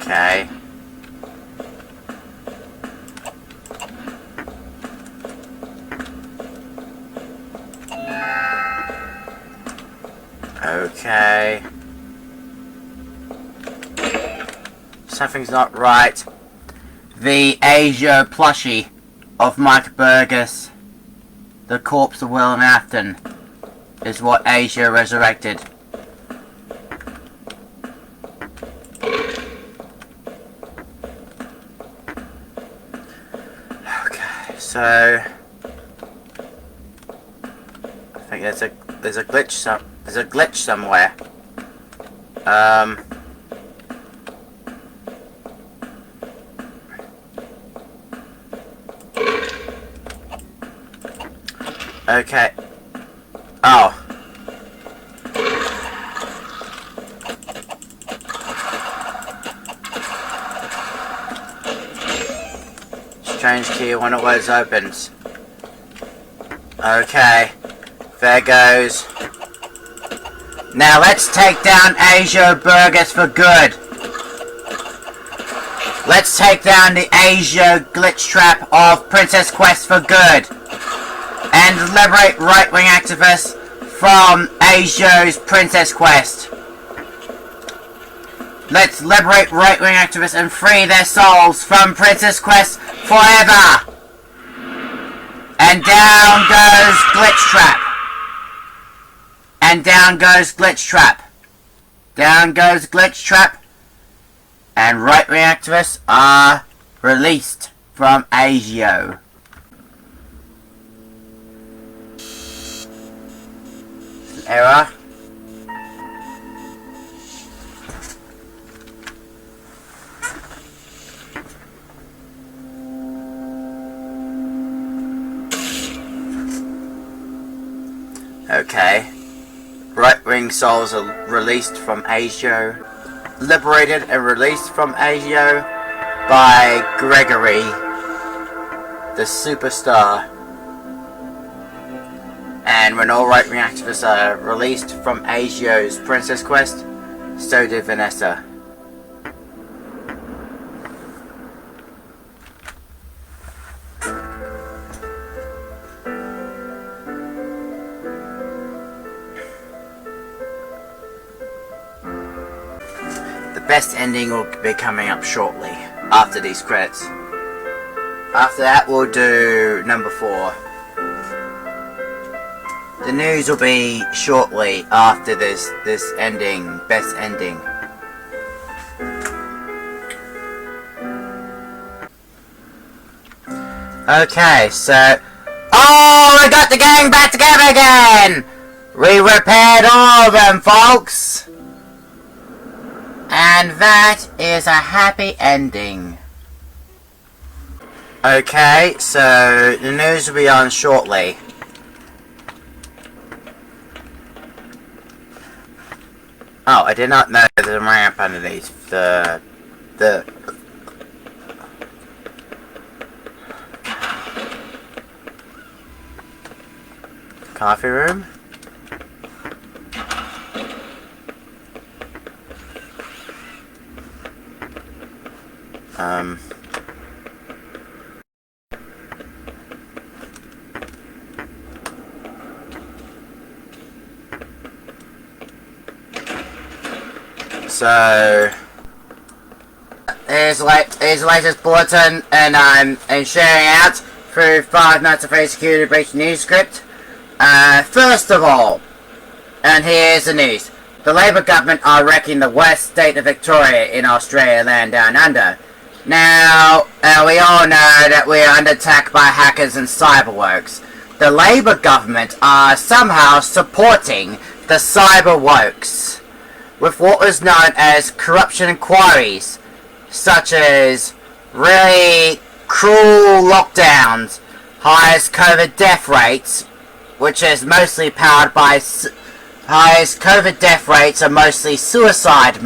Okay. Okay. Something's not right. The Asia plushie of Mike Burgess, the corpse of Will Afton, is what Asia resurrected. So I think there's a glitch somewhere. Okay. Oh. Strange key when it was opens. Okay. There goes. Now let's take down Asia Burgess for good. Let's take down the Asia glitch trap of Princess Quest for good. And liberate right-wing activists from Asia's Princess Quest. Let's liberate right-wing activists and free their souls from Princess Quest forever! And down goes Glitch Trap. And down goes Glitch Trap. Down goes Glitch Trap. And right-wing activists are released from Asia. Error. Okay. Right-wing souls are released from Asia. Liberated and released from Asia by Gregory, the superstar. And when all right-wing activists are released from Asia's Princess Quest, so did Vanessa. The best ending will be coming up shortly, after these credits. After that we'll do number 4. The news will be shortly after this ending, best ending. Okay, so... Oh, we got the gang back together again! We repaired all of them, folks! And that is a happy ending. Okay, so the news will be on shortly. Oh, I did not know there's a ramp underneath the coffee room. So here's the latest bulletin, and I'm sharing out through 5 minutes of free security breach news script. First of all, and here's the news. The Labour government are wrecking the west state of Victoria in Australia land down under. Now, we all know that we are under attack by hackers and cyberworks. The Labour government are somehow supporting the cyberworks with what was known as corruption inquiries, such as really cruel lockdowns, highest COVID death rates, which is mostly powered by highest COVID death rates are mostly suicide,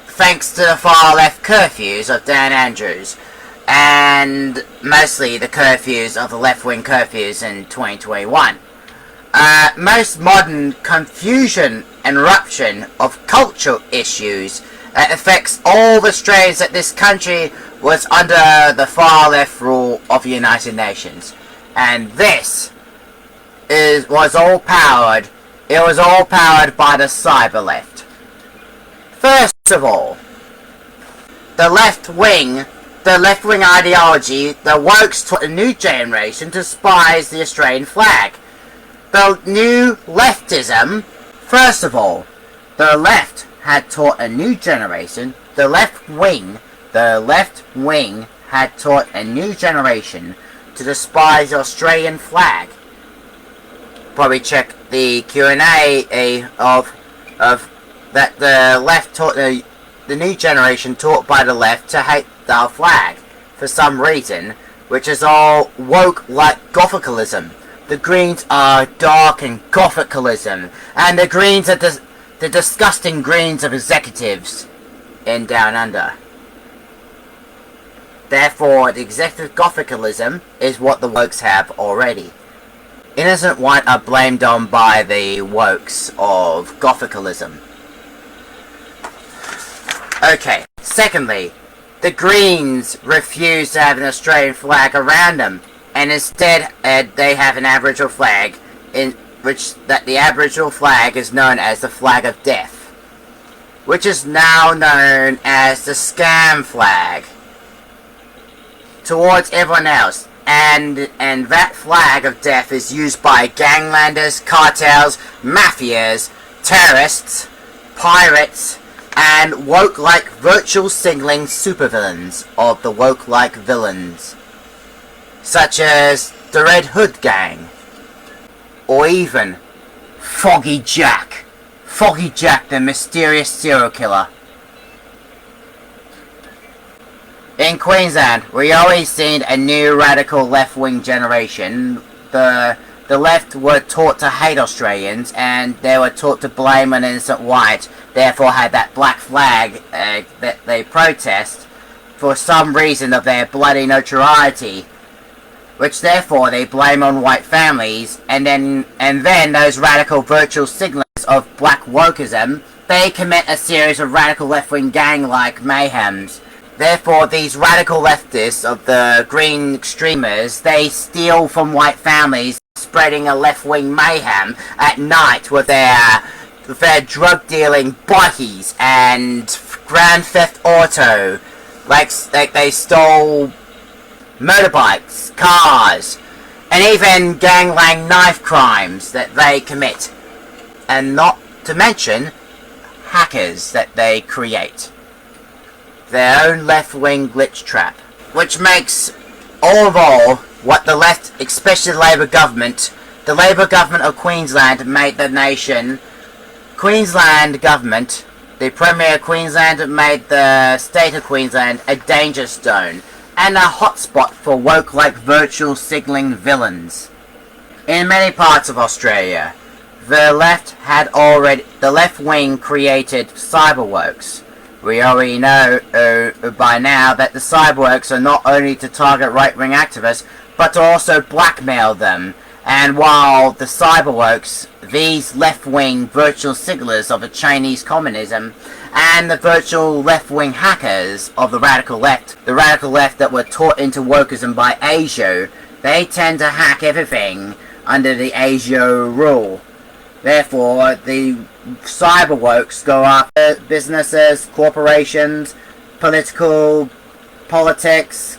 thanks to the far left curfews of Dan Andrews, and mostly the curfews of the left-wing curfews in 2021. Most modern confusion and eruption of cultural issues affects all the strains that this country was under the far left rule of the United Nations. And this was all powered by the cyber left. First of all, the left wing ideology, the wokes taught a new generation to despise the Australian flag. The new leftism, first of all, the left had taught a new generation, the left wing had taught a new generation to despise the Australian flag. Probably check the Q&A of that the left taught the new generation taught by the left to hate our flag for some reason, which is all woke like Gothicalism. The Greens are dark and Gothicalism, and the Greens are the disgusting Greens of executives in Down Under. Therefore, the executive Gothicalism is what the wokes have already. Innocent white are blamed on by the wokes of Gothicalism. Okay, secondly, the Greens refuse to have an Australian flag around them, and instead they have an Aboriginal flag, in which the Aboriginal flag is known as the flag of death, which is now known as the scam flag towards everyone else, and that flag of death is used by ganglanders, cartels, mafias, terrorists, pirates, and woke-like virtual signaling supervillains of the woke-like villains, such as the Red Hood Gang, or even Foggy Jack the mysterious serial killer. In Queensland, we always seen a new radical left-wing generation. The left were taught to hate Australians, and they were taught to blame an innocent white, therefore had that black flag that they protest for some reason of their bloody notoriety, which therefore they blame on white families, and then those radical virtual signalers of black wokeism, they commit a series of radical left-wing gang-like mayhems. Therefore, these radical leftists of the green extremists, they steal from white families, spreading a left-wing mayhem at night with their drug-dealing bikies and Grand Theft Auto. Like they stole motorbikes, cars, and even gangland knife crimes that they commit. And not to mention hackers that they create. Their own left-wing glitch trap. Which makes all what the left, especially the Labour government of Queensland made the nation. Queensland government, the Premier of Queensland made the state of Queensland a danger zone and a hotspot for woke-like virtual signalling villains. In many parts of Australia, the left wing created cyberworks. We already know by now that the cyberworks are not only to target right-wing activists, but to also blackmail them. And while the cyberworks, these left-wing virtual signalers of the Chinese communism, and the virtual left-wing hackers of the radical left that were taught into wokeism by ASIO, they tend to hack everything under the ASIO rule. Therefore, the cyberworks go after businesses, corporations, politics,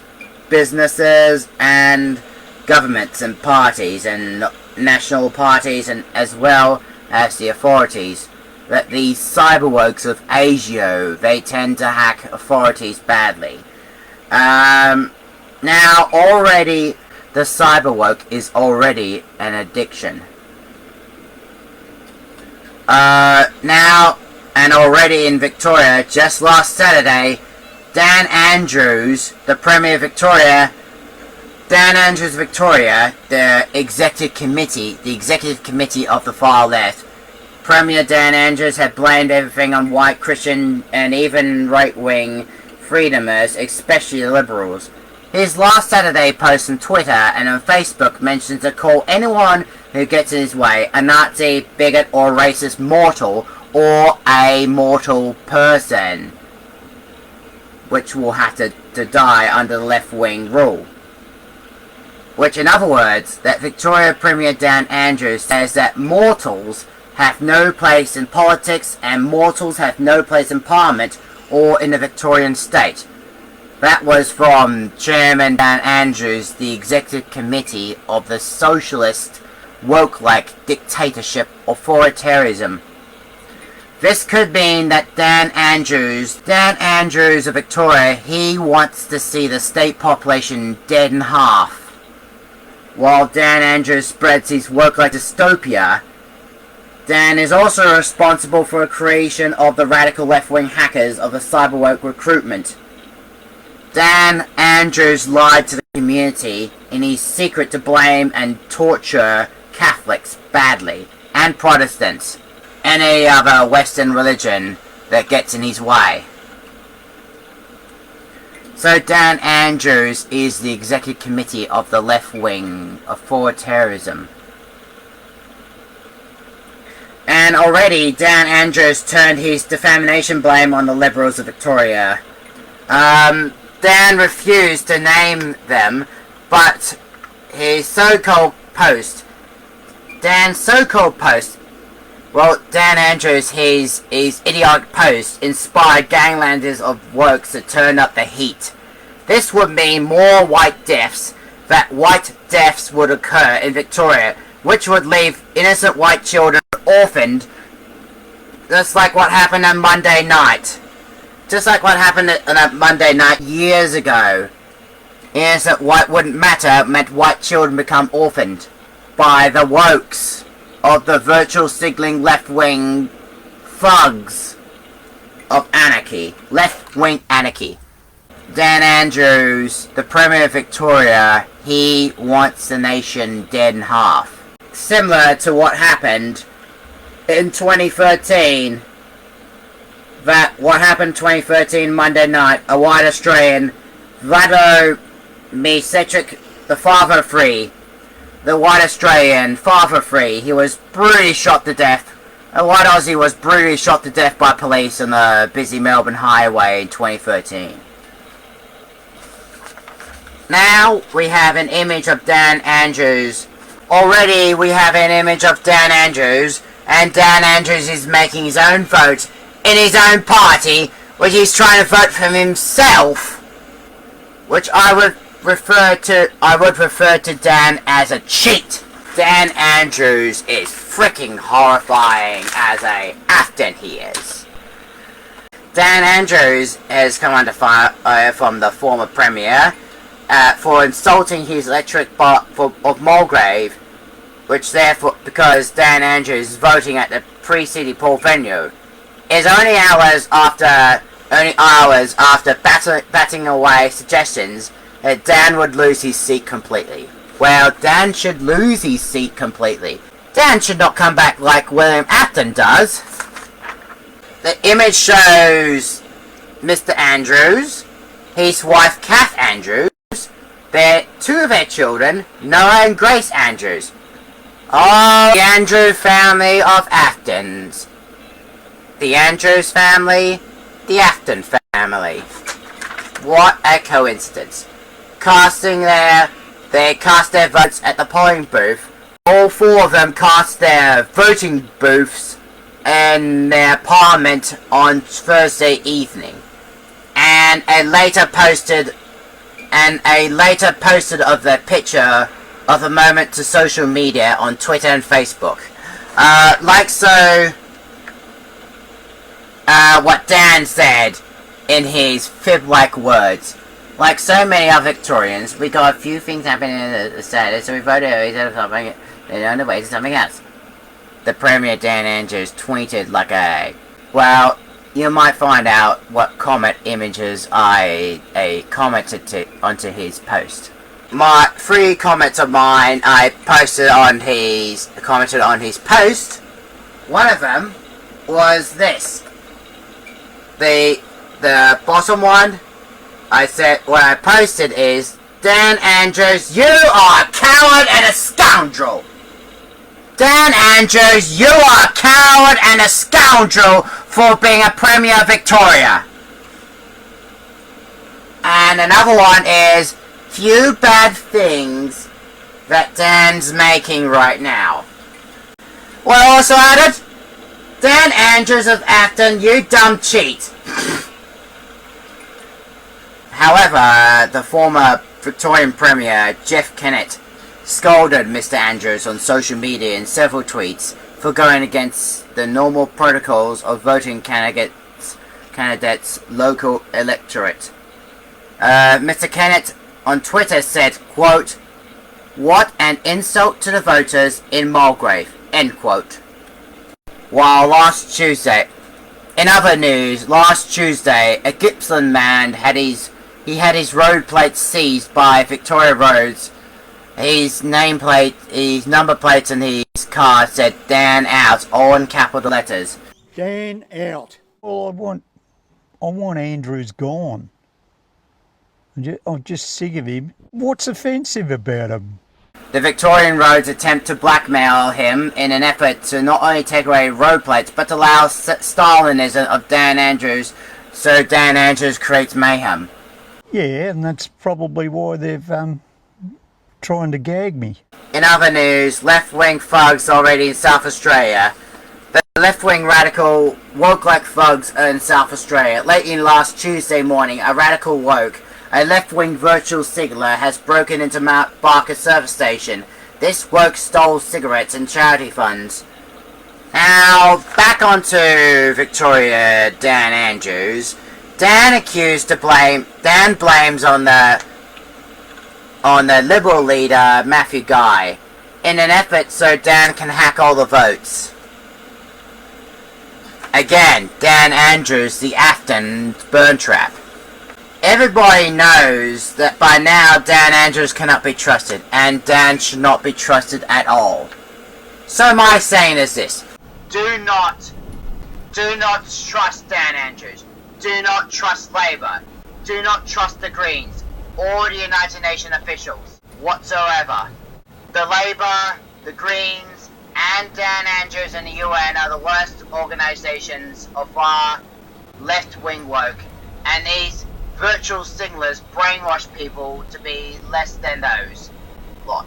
businesses, and governments and parties and national parties, and as well as the authorities. That these cyberworks of ASIO, they tend to hack authorities badly. Now already the cyberwork is already an addiction. Now, and already in Victoria, just last Saturday, Dan Andrews, the Premier of Victoria, the executive committee of the far left, Premier Dan Andrews had blamed everything on white Christian and even right-wing freedomers, especially the Liberals. His last Saturday post on Twitter and on Facebook mentions to call anyone who gets in his way a Nazi, bigot or racist mortal or a mortal person, which will have to die under the left-wing rule. Which, in other words, that Victoria Premier Dan Andrews says that mortals have no place in politics and mortals have no place in Parliament or in the Victorian state. That was from Chairman Dan Andrews, the Executive Committee of the Socialist Woke-like Dictatorship Authoritarianism. This could mean that Dan Andrews of Victoria, he wants to see the state population dead in half. While Dan Andrews spreads his woke-like dystopia, Dan is also responsible for the creation of the radical left-wing hackers of the cyberwoke recruitment. Dan Andrews lied to the community in his secret to blame and torture Catholics badly, and Protestants, and any other Western religion that gets in his way. So Dan Andrews is the executive committee of the left-wing authoritarianism. And already Dan Andrews turned his defamation blame on the Liberals of Victoria. Dan refused to name them, but his so-called post, Dan Andrews, his idiotic post inspired ganglanders of works to turn up the heat. This would mean more white deaths, that white deaths would occur in Victoria, which would leave innocent white children orphaned, just like what happened on Monday night. Just like what happened on Monday night years ago. Innocent white wouldn't matter meant white children become orphaned by the wokes of the virtual signaling left-wing thugs of anarchy. Left-wing anarchy. Dan Andrews, the Premier of Victoria, he wants the nation dead in half. Similar to what happened in 2013. What happened 2013 Monday night, a white Australian, Vlado Misetric, the father free, the white Australian, father free, he was brutally shot to death. A white Aussie was brutally shot to death by police on the busy Melbourne highway in 2013. Now we have an image of Dan Andrews. Already we have an image of Dan Andrews, and Dan Andrews is making his own vote in his own party, which he's trying to vote for himself, which I would would refer to Dan as a cheat. Dan Andrews is freaking horrifying as a Afton he is. Dan Andrews has come under fire from the former Premier for insulting his electric box of Mulgrave, which therefore, because Dan Andrews is voting at the pre-city poll venue, is only hours after batting away suggestions that Dan would lose his seat completely. Well, Dan should lose his seat completely. Dan should not come back like William Afton does. The image shows Mr. Andrews, his wife Kath Andrews, two of their children, Noah and Grace Andrews. Oh, the Andrew family of Aftons. The Andrews family, the Afton family. What a coincidence. They cast their votes at the polling booth. All four of them cast their voting booths in their parliament on Thursday evening. And a later posted of the picture of the moment to social media on Twitter and Facebook. What Dan said in his fib-like words. Like so many other Victorians, we got a few things happening in the state, so we voted instead of something, and on the way to something else. The Premier Dan Andrews tweeted like a... Well, you might find out what comment images I commented onto his post. My 3 comments of mine I commented on his post. One of them was this. The bottom one, I said, what I posted is, Dan Andrews, you are a coward and a scoundrel! Dan Andrews, you are a coward and a scoundrel for being a Premier of Victoria! And another one is, few bad things that Dan's making right now. Well, I also added, Dan Andrews of Afton, you dumb cheat! However, the former Victorian Premier, Jeff Kennett, scolded Mr. Andrews on social media in several tweets for going against the normal protocols of voting candidates' local electorate. Mr. Kennett on Twitter said, quote, "What an insult to the voters in Mulgrave," end quote. While last Tuesday, in other news, last Tuesday, a Gippsland man had his road plate seized by Victoria Roads. His number plates and his car said Dan out, all in capital letters. Dan out. Well, I want Andrews gone. I'm just sick of him. What's offensive about him? The Victorian Roads attempt to blackmail him in an effort to not only take away road plates, but to allow Stalinism of Dan Andrews, so Dan Andrews creates mayhem. Yeah, and that's probably why they've trying to gag me. In other news, left-wing thugs already in South Australia. The left-wing radical woke-like thugs in South Australia. Late in last Tuesday morning, a radical woke, a left-wing virtual signaller, has broken into Mount Barker service station. This woke stole cigarettes and charity funds. Now, back onto Victoria Dan Andrews. Dan blames on the Liberal leader, Matthew Guy, in an effort so Dan can hack all the votes. Again, Dan Andrews, the Afton burn trap. Everybody knows that by now Dan Andrews cannot be trusted, and Dan should not be trusted at all. So my saying is this: do not trust Dan Andrews. Do not trust Labour. Do not trust the Greens or the United Nations officials whatsoever. The Labour, the Greens, and Dan Andrews and the UN are the worst organisations of far left-wing woke, and these virtual signalers brainwash people to be less than those lot.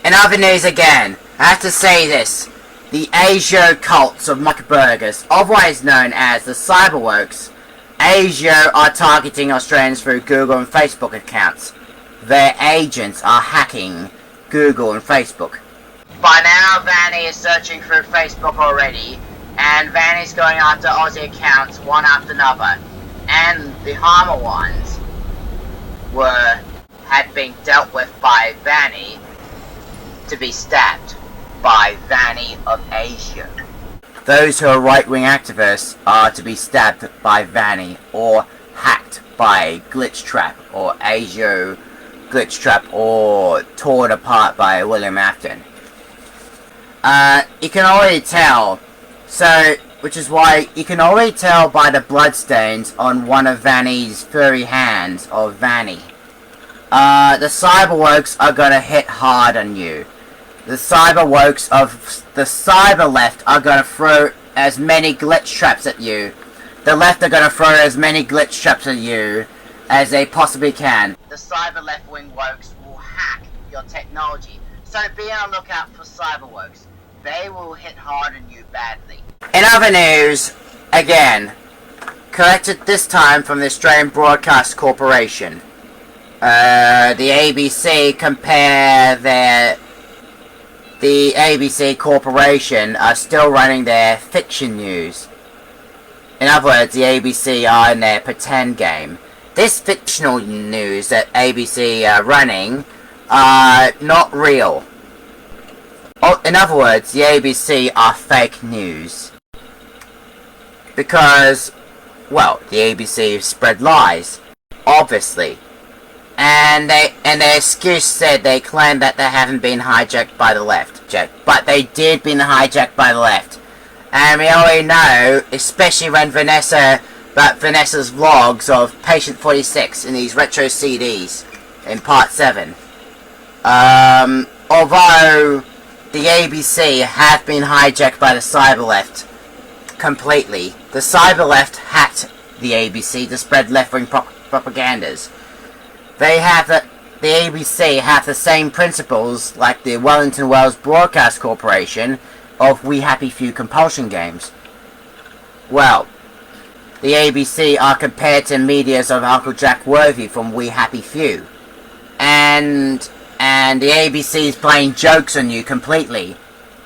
In other news again, I have to say this: the Asio cults of muckburgers, otherwise known as the cyberwokes, Asio are targeting Australians through Google and Facebook accounts. their agents are hacking Google and Facebook. By now, Vanny is searching through Facebook already, and Vanny's going after Aussie accounts one after another. And the harmer ones had been dealt with by Vanny to be stabbed by Vanny of Asia. Those who are right-wing activists are to be stabbed by Vanny or hacked by Glitch Trap or Asia Glitch Trap or torn apart by William Afton. You can already tell, which is why you can already tell by the bloodstains on one of Vanny's furry hands of Vanny. The cyberwokes are gonna hit hard on you. The cyberwokes of the cyber left are gonna throw as many glitch traps at you. The left are gonna throw as many glitch traps at you as they possibly can. The cyber left-wing wokes will hack your technology, so be on the lookout for cyberwokes. They will hit hard on you badly. In other news, again, collected this time from the Australian Broadcast Corporation. The ABC the ABC Corporation are still running their fiction news. In other words, the ABC are in their pretend game. This fictional news that ABC are running are not real. In other words, the ABC are fake news. Because, well, the ABC spread lies, obviously. And their excuse said they claimed that they haven't been hijacked by the left. But they did been hijacked by the left. And we already know, especially when Vanessa's vlogs of Patient 46 in these retro CDs in part 7. Although the ABC have been hijacked by the cyber left completely. The cyber left hacked the ABC to spread left-wing propagandas. The ABC have the same principles like the Wellington Wells Broadcast Corporation of We Happy Few compulsion games. Well, the ABC are compared to medias of Uncle Jack Worthy from We Happy Few. And the ABC is playing jokes on you completely.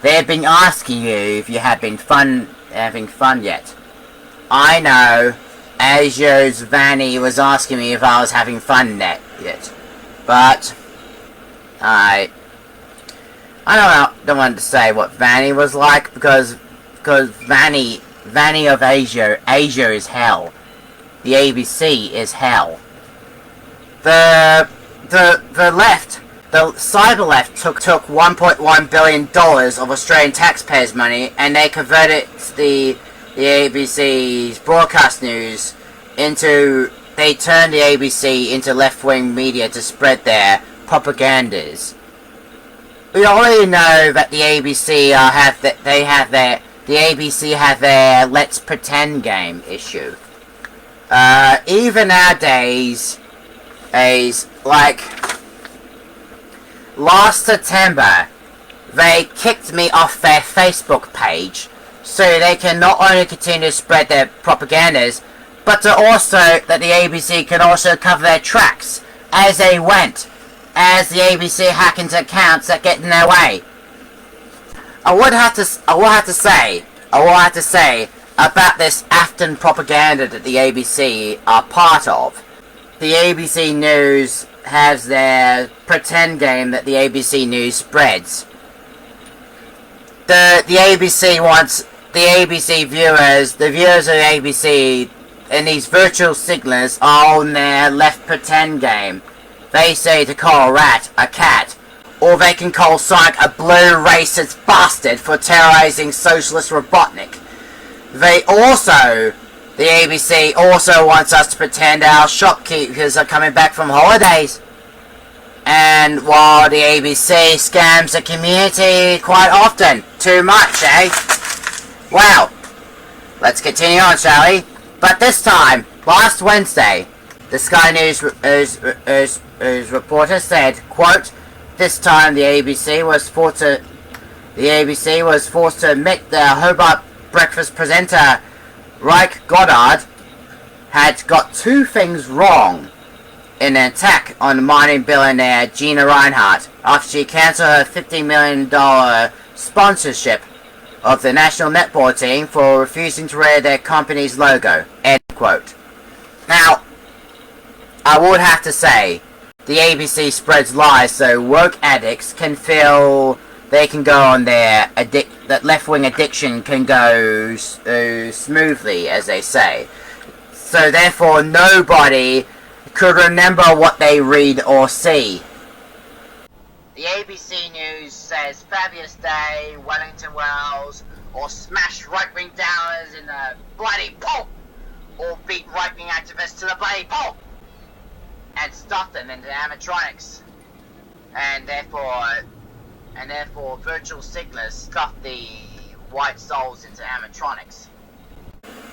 They've been asking you if you have been having fun yet. I know, Asia's Vanny was asking me if I was having fun yet. But I don't want to say what Vanny was like because Vanny of Asia is hell. The ABC is hell. The left, the cyber left took $1.1 billion of Australian taxpayers' money and they converted the ABC's broadcast news they turned the ABC into left-wing media to spread their propagandas. We already know that the ABC have their Let's Pretend game issue. Even nowadays, like last September, they kicked me off their Facebook page, so they can not only continue to spread their propagandas, but that the ABC can also cover their tracks as they went, as the ABC hack into accounts that get in their way. I will have to say about this Afton propaganda that the ABC are part of. The ABC News has their pretend game that the ABC News spreads. The ABC wants the ABC viewers, the viewers of the ABC, and these virtual signalers are on their left pretend game. They say to call a rat a cat, or they can call Sonic a blue racist bastard for terrorizing socialist Robotnik. The ABC also wants us to pretend our shopkeepers are coming back from holidays. And while the ABC scams the community quite often, too much, eh? Well, let's continue on, shall we? But this time, last Wednesday, the Sky News reporter said, quote, this time the ABC was forced to admit the Hobart Breakfast presenter Reich Goddard had got two things wrong. in an attack on mining billionaire Gina Reinhardt after she cancelled her $50 million sponsorship of the national netball team for refusing to wear their company's logo. End quote. Now, I would have to say, the ABC spreads lies so woke addicts can feel they can go on their that left-wing addiction can go smoothly, as they say. So therefore, nobody could remember what they read or see. The ABC News says fabulous day, Wellington Wells, or smash right-wing downers in the bloody pulp, or beat right-wing activists to the bloody pulp, and stuff them into animatronics, and therefore virtual signals stuff the white souls into animatronics.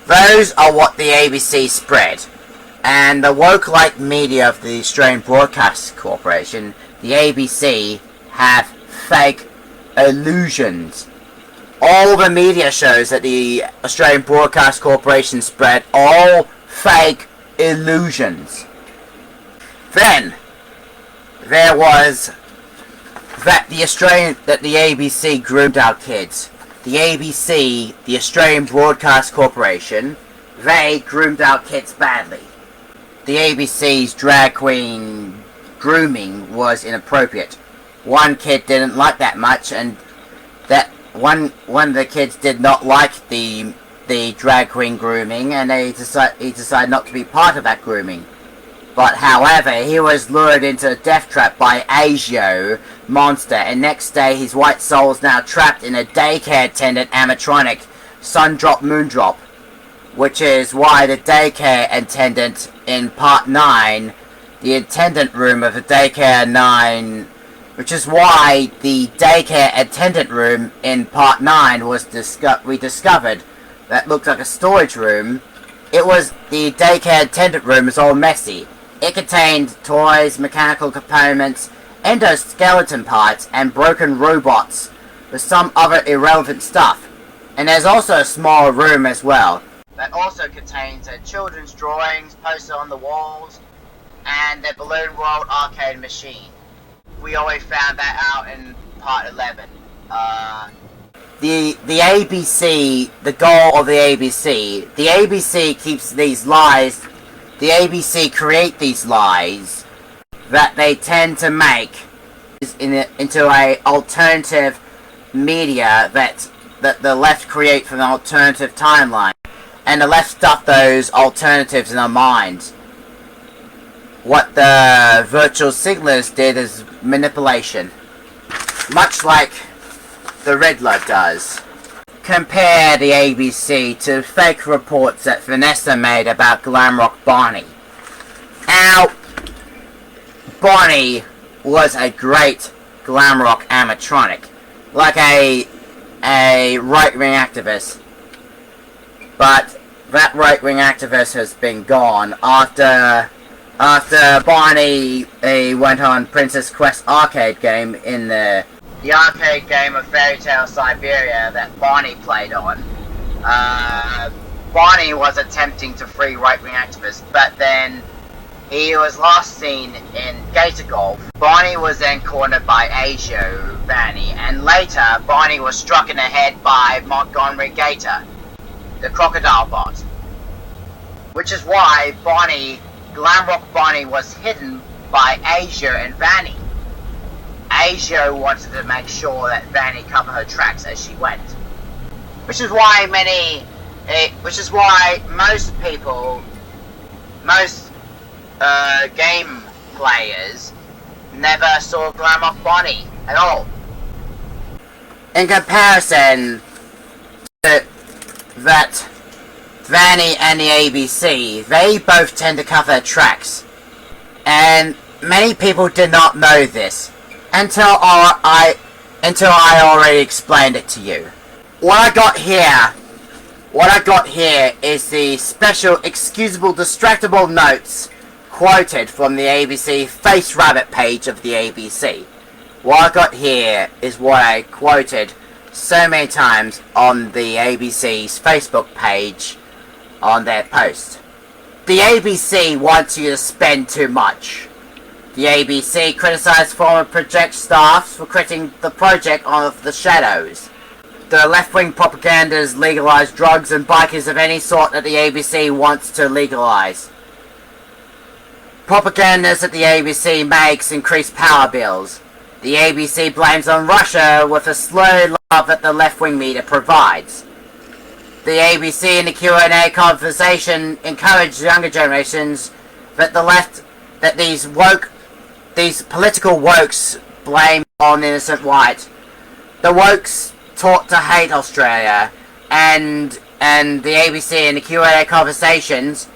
Those are what the ABC spread, and the woke-like media of the Australian Broadcast Corporation, the ABC, have fake illusions. All the media shows that the Australian Broadcast Corporation spread all fake illusions. Then there was that the ABC groomed our kids. The ABC, the Australian Broadcast Corporation, they groomed our kids badly. The ABC's drag queen grooming was inappropriate. One kid didn't like that much, and that one of the kids did not like the drag queen grooming, and he decided not to be part of that grooming. But however, he was lured into a death trap by Asio monster, and next day his white soul is now trapped in a daycare attendant animatronic, Sundrop Moondrop, which is why the daycare attendant in Part 9, the attendant room of the daycare 9, which is why the daycare attendant room in Part 9 was we discovered that looked like a storage room. It was the daycare attendant room is all messy. It contained toys, mechanical components, endoskeleton parts, and broken robots with some other irrelevant stuff. And there's also a small room as well that also contains children's drawings posted on the walls and the Balloon World arcade machine. We always found that out in Part 11. The ABC, the goal of the ABC keeps these lies. The ABC create these lies that they tend to make into a alternative media that the left create from an alternative timeline, and the left stuff those alternatives in their minds. What the virtual signalers did is manipulation, much like the Riddler does. Compare the ABC to fake reports that Vanessa made about Glamrock Bonnie. Now, Bonnie was a great Glamrock animatronic, like a right-wing activist. But that right-wing activist has been gone after Bonnie went on Princess Quest arcade game in the arcade game of Fairy Tale Siberia that Bonnie played on. Bonnie was attempting to free right-wing activists, but then he was last seen in Gator Golf. Bonnie was then cornered by Asio Vanny, and later Bonnie was struck in the head by Montgomery Gator, the crocodile bot. Which is why Glamrock Bonnie was hidden by Asio and Vanny. Asio wanted to make sure that Vanny covered her tracks as she went. Which is why most people, game players, never saw Glamrock Bonnie at all. In comparison to that, Vanny and the ABC, they both tend to cover their tracks. And many people did not know this until I already explained it to you. What I got here is the special excusable distractible notes quoted from the ABC Face Rabbit page of the ABC. What I got here is what I quoted so many times on the ABC's Facebook page on their post. The ABC wants you to spend too much. The ABC criticised former project staffs for quitting the project of the shadows. The left-wing propagandas legalise drugs and bikers of any sort that the ABC wants to legalise. Propagandas that the ABC makes increase power bills. The ABC blames on Russia with a slow love that the left-wing media provides. The ABC in the Q&A conversation encouraged younger generations that these political wokes blame on innocent white. The wokes taught to hate Australia, and the ABC in the Q&A conversations,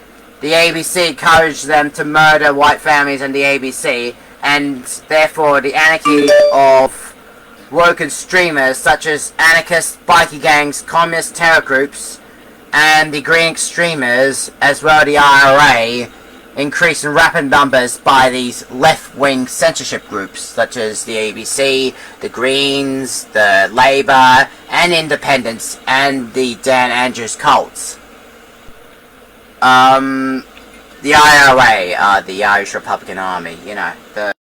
the ABC encouraged them to murder white families and the ABC, and therefore the anarchy of woke streamers such as anarchist bikie gangs, communist terror groups, and the green extremers, as well as the IRA, increased in rapid numbers by these left-wing censorship groups such as the ABC, the Greens, the Labour, and Independents, and the Dan Andrews cults. The IRA, the Irish Republican Army, you know, the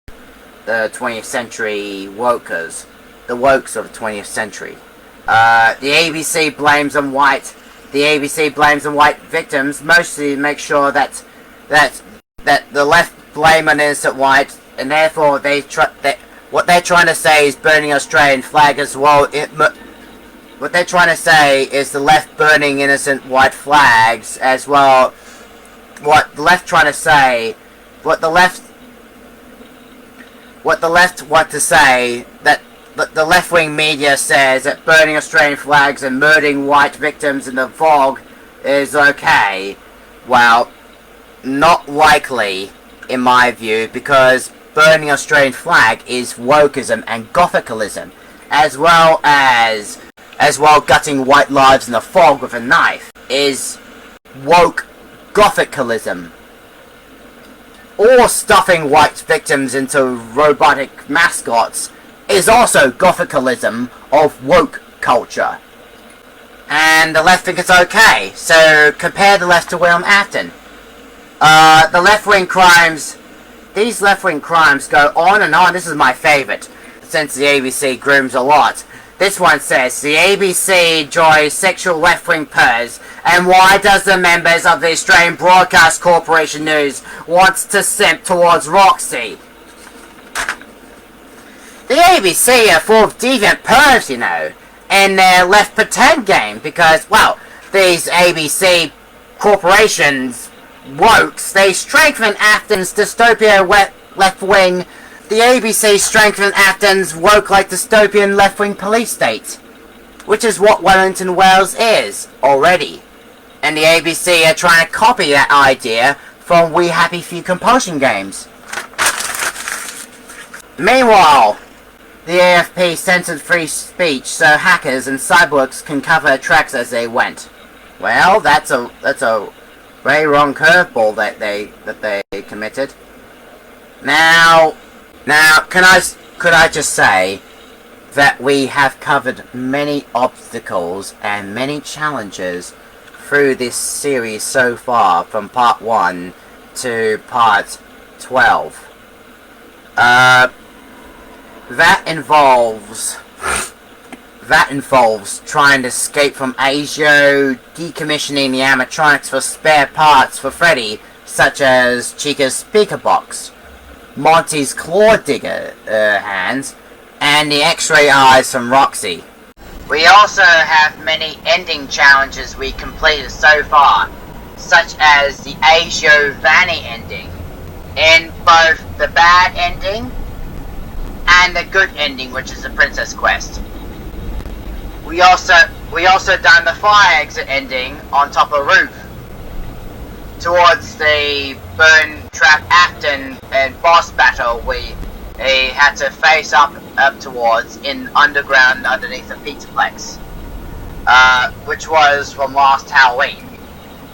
20th century wokers, the wokes of the 20th century. The ABC blames on white victims, mostly to make sure that the left blame on innocent white, and therefore what they're trying to say is burning Australian flag as well. What they're trying to say is the left burning innocent white flags as well. What the left trying to say, what the left want to say, that the left-wing media says that burning Australian flags and murdering white victims in the fog is okay. Well, not likely, in my view, because burning Australian flag is wokeism and gothicalism, as well gutting white lives in the fog with a knife is woke gothicalism. Or stuffing white victims into robotic mascots is also gothicalism of woke culture. And the left think it's okay, so compare the left to William Afton. The left-wing crimes, these left-wing crimes go on and on. This is my favourite, since the ABC grooms a lot. This one says, the ABC enjoys sexual left-wing purrs, and why does the members of the Australian Broadcast Corporation News want to simp towards Roxy? The ABC are full of deviant pervs, you know, in their left pretend game, because, well, these ABC corporations wokes, they strengthen Afton's dystopia left-wing. The ABC strengthen Afton's woke-like dystopian left-wing police state, which is what Wellington Wells is already. And the ABC are trying to copy that idea from We Happy Few compulsion games. Meanwhile, the AFP censored free speech so hackers and cyborgs can cover tracks as they went. Well, that's a very wrong curveball that they committed. Now, could I just say that we have covered many obstacles and many challenges through this series so far, from part 1 to part 12. That involves trying to escape from ASIO, decommissioning the animatronics for spare parts for Freddy, such as Chica's speaker box, Monty's claw digger hands, and the X-ray eyes from Roxy. We also have many ending challenges we completed so far, such as the ASIO Vanny ending, in both the bad ending and the good ending, which is the Princess Quest. We also done the fire exit ending on top of a roof towards the burn trap Afton and boss battle we had to face up towards in underground underneath the Pizzaplex, which was from last Halloween.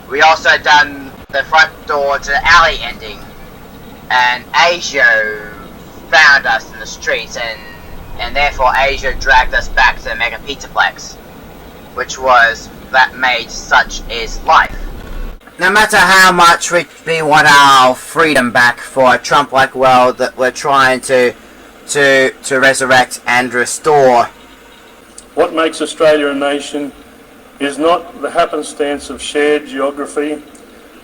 We also done the front door to the alley ending, and ASIO found us in the streets, and therefore ASIO dragged us back to the Mega Pizzaplex, which was that made such is life. no matter how much we want our freedom back for a Trump-like world that we're trying to resurrect and restore. What makes Australia a nation is not the happenstance of shared geography,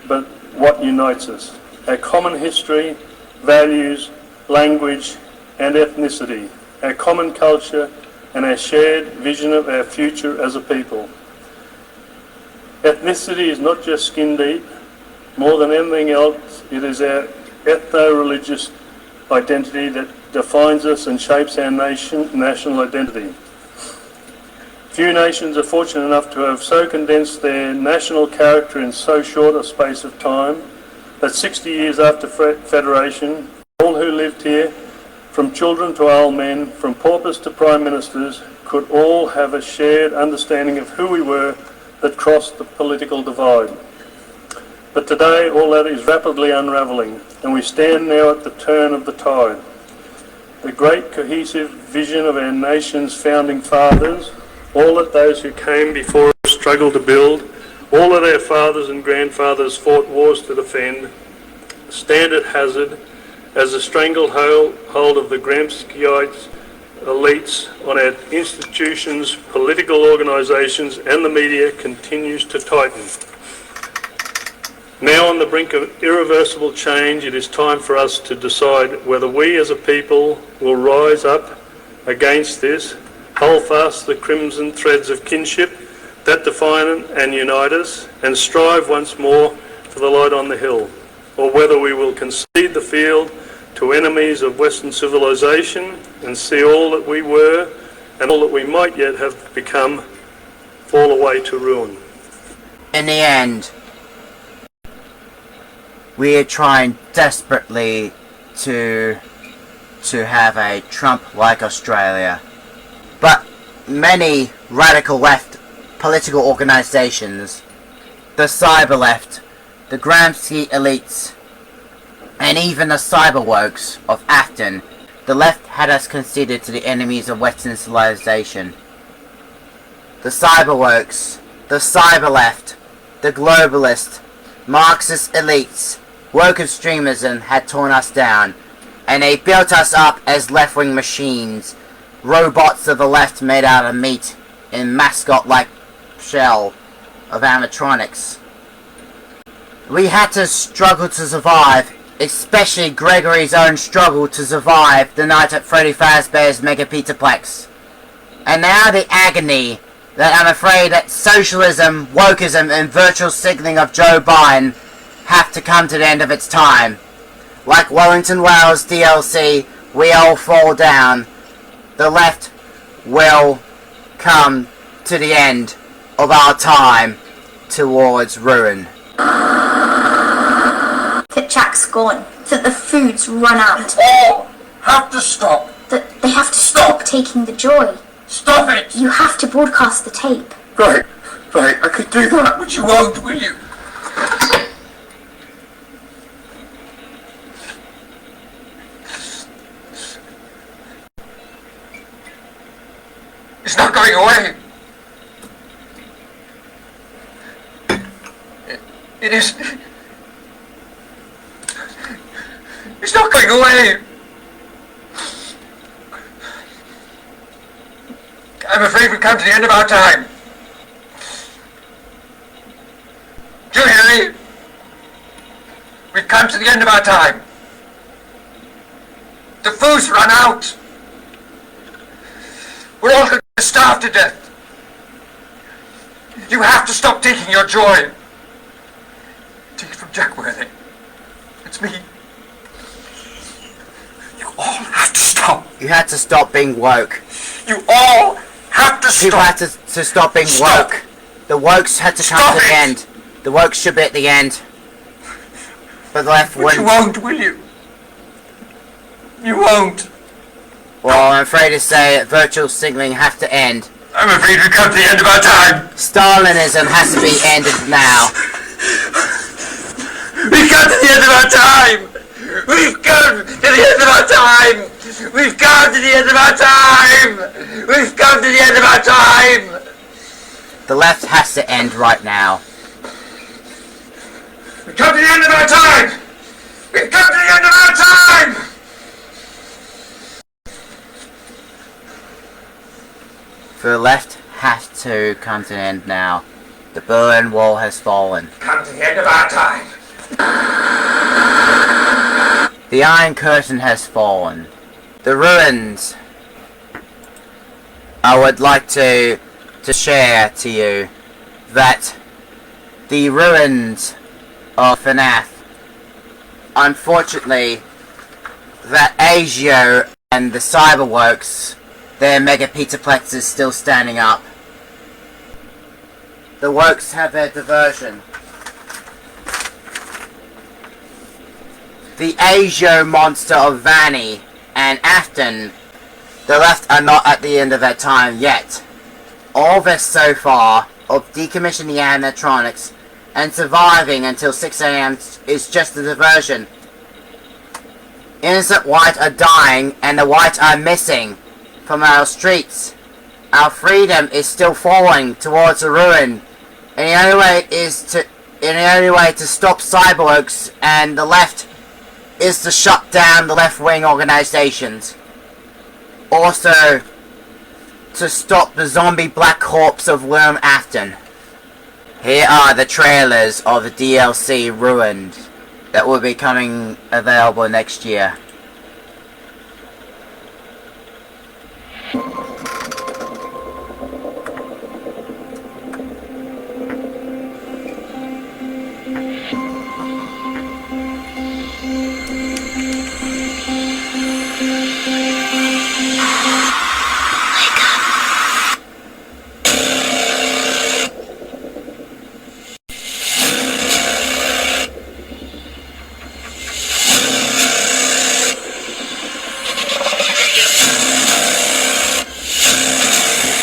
but what unites us. Our common history, values, language and ethnicity, our common culture and our shared vision of our future as a people. Ethnicity is not just skin deep. More than anything else, it is our ethno-religious identity that defines us and shapes our national identity. Few nations are fortunate enough to have so condensed their national character in so short a space of time that 60 years after Federation, all who lived here, from children to old men, from paupers to prime ministers, could all have a shared understanding of who we were that crossed the political divide. But today all that is rapidly unravelling, and we stand now at the turn of the tide. The great cohesive vision of our nation's founding fathers, all that those who came before us struggled to build, all that our fathers and grandfathers fought wars to defend, stand at hazard as the stranglehold of the Gramsciite elites on our institutions, political organisations and the media continues to tighten. Now on the brink of irreversible change, it is time for us to decide whether we as a people will rise up against this, hold fast the crimson threads of kinship that define and unite us, and strive once more for the light on the hill, or whether we will concede the field to enemies of Western civilization and see all that we were and all that we might yet have become fall away to ruin. In the end, we are trying desperately to have a Trump-like Australia. But many radical left political organisations, the cyber left, the Gramsci elites, and even the cyber wokes of Afton, the left had us considered to the enemies of Western civilization. The cyber wokes, the cyber left, the globalist, Marxist elites, woke extremism had torn us down, and they built us up as left-wing machines, robots of the left made out of meat in mascot-like shell of animatronics. We had to struggle to survive, especially Gregory's own struggle to survive the night at Freddy Fazbear's Mega Pizzaplex. And now the agony that I'm afraid that socialism, wokeism and virtual signalling of Joe Biden have to come to the end of its time. Like Wellington Wells DLC, we all fall down. The left will come to the end of our time towards ruin. That Jack's gone. That the food's run out. All have to stop. That they have to stop taking the joy. Stop it! You have to broadcast the tape. Right, I could do that, but you won't, will you? It's not going away. It is... It's not going away. I'm afraid we've come to the end of our time. Do you hear me? We've come to the end of our time. The food's run out. We're all going to starve to death. You have to stop taking your joy. Take it from Jack Worthy. It's me. You all have to stop. You had to stop being woke. You all have to stop. People had to stop being woke. The wokes had to come to the end. The wokes should be at the end. But the left wouldn't. You won't, will you? You won't. Well, I'm afraid to say that virtual signalling has to end. I'm afraid we've come to the end of our time. Stalinism has to be ended now. We've come to the end of our time. We've come to the end of our time. We've come to the end of our time. We've come to the end of our time. The left has to end right now. come to the end of our time! We've come to the end of our time! The left has to come to an end now. The Berlin Wall has fallen. Come to the end of our time. The Iron Curtain has fallen. The ruins. I would like to share to you that the ruins of FNAF, unfortunately, that Asio and the Cyberworks, their Mega Pizzaplex is still standing up. The works have their diversion. The Asio monster of Vanny and Afton, the left are not at the end of their time yet. All this so far of decommissioning the animatronics and surviving until 6 AM is just a diversion. Innocent white are dying and the white are missing from our streets. Our freedom is still falling towards a ruin, and the only way to stop cyborgs and the left is to shut down the left-wing organizations. Also, to stop the zombie black corpse of Worm Afton. Here are the trailers of the DLC Ruined that will be coming available next year.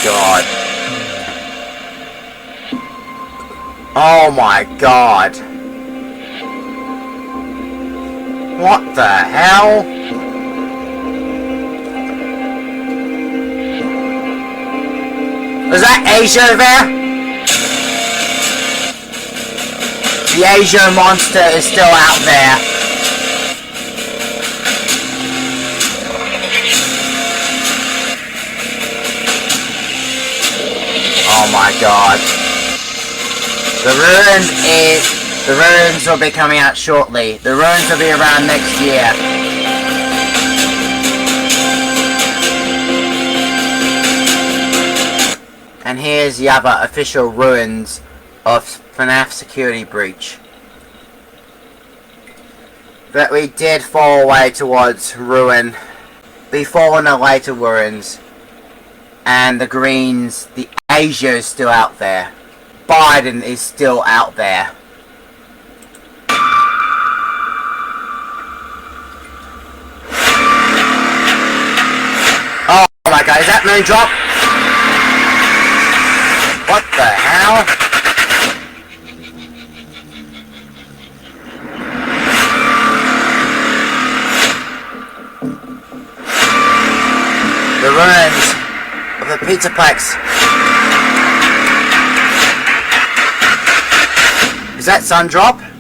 God. Oh my God. What the hell? Was that Asia there? The Asia monster is still out there. Oh my God. The ruins will be coming out shortly. The ruins will be around next year. And here's the other official ruins of FNAF Security Breach. That we did fall away towards ruin. We fallen away to ruins. And the Greens, the Asia is still out there. Biden is still out there. Oh my God, is that Moondrop? What the hell? The ruins of the Pizzaplex. Is that Sundrop?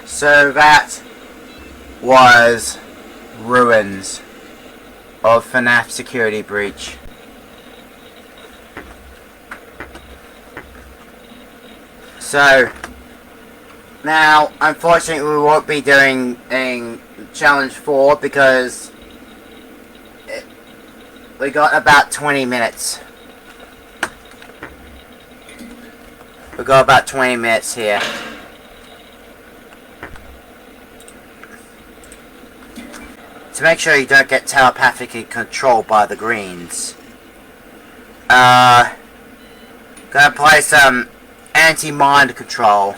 So that was ruins of FNAF Security Breach. So Now, unfortunately, we won't be doing challenge 4 because we got about 20 minutes. We got about 20 minutes here. To make sure you don't get telepathically controlled by the greens. Gonna apply some anti-mind control.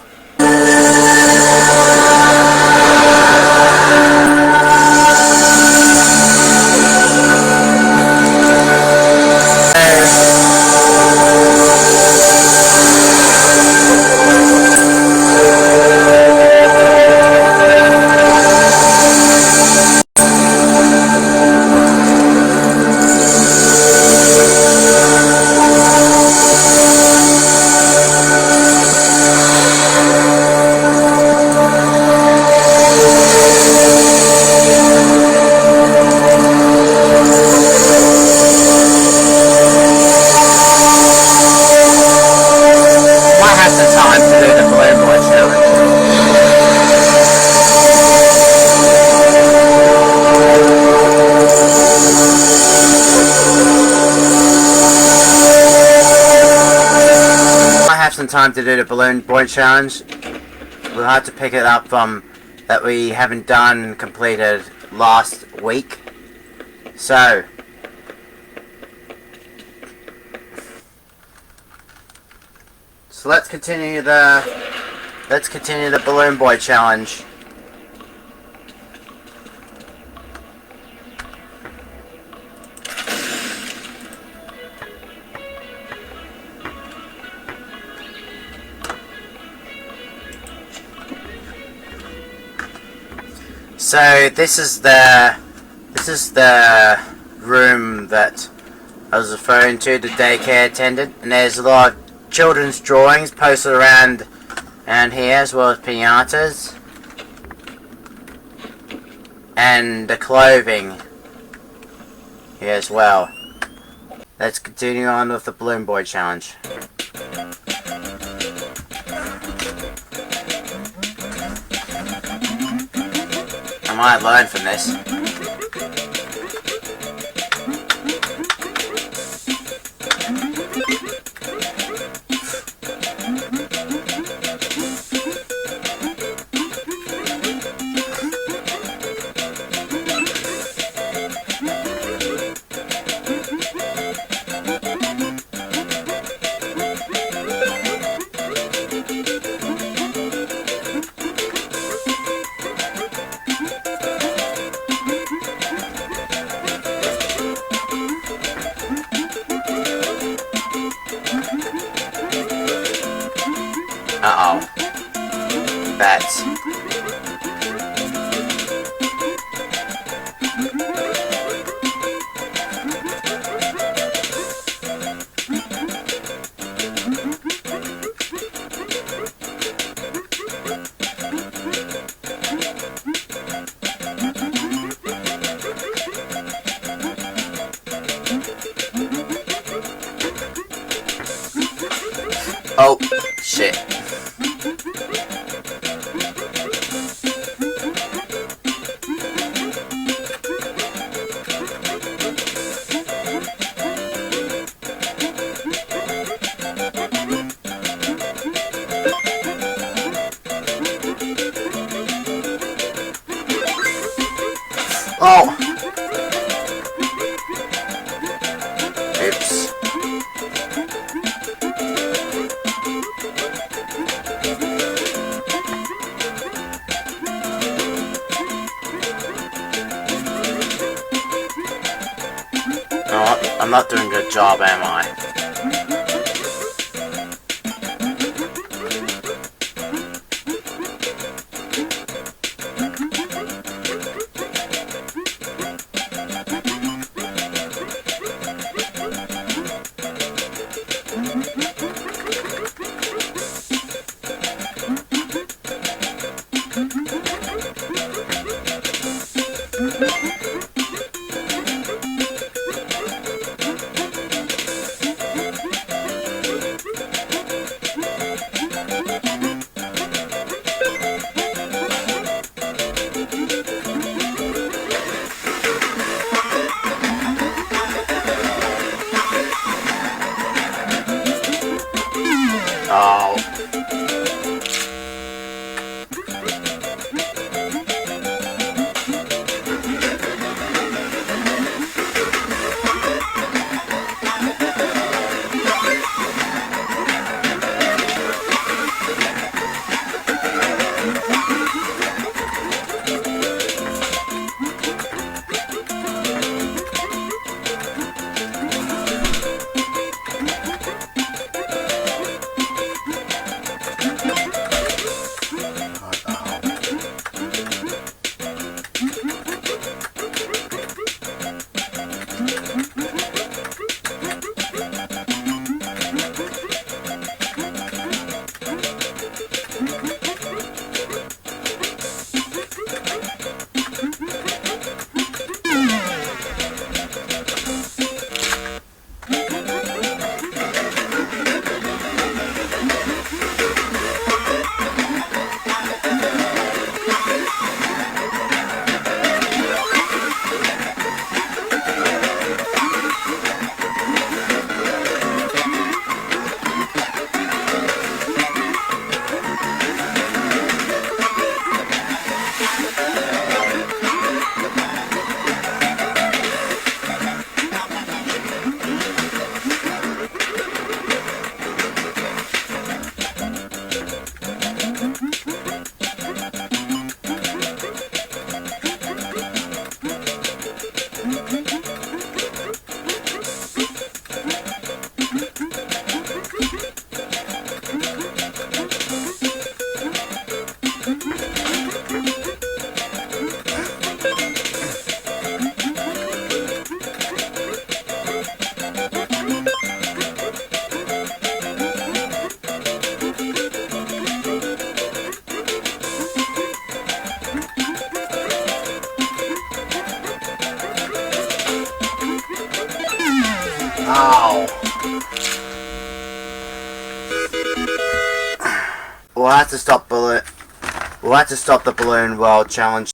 Time to do the balloon boy challenge. We'll have to pick it up from that we haven't done completed last week. So let's continue the balloon boy challenge. So this is the room that I was referring to, the daycare attendant, and there's a lot of children's drawings posted around here, as well as piñatas, and the clothing here as well. Let's continue on with the balloon boy challenge. I might learn from this. Uh-oh. Bats. Oh, shit. Oh! Oops. Oh, I'm not doing a good job, am I? Oh. We'll have to stop the Balloon World Challenge.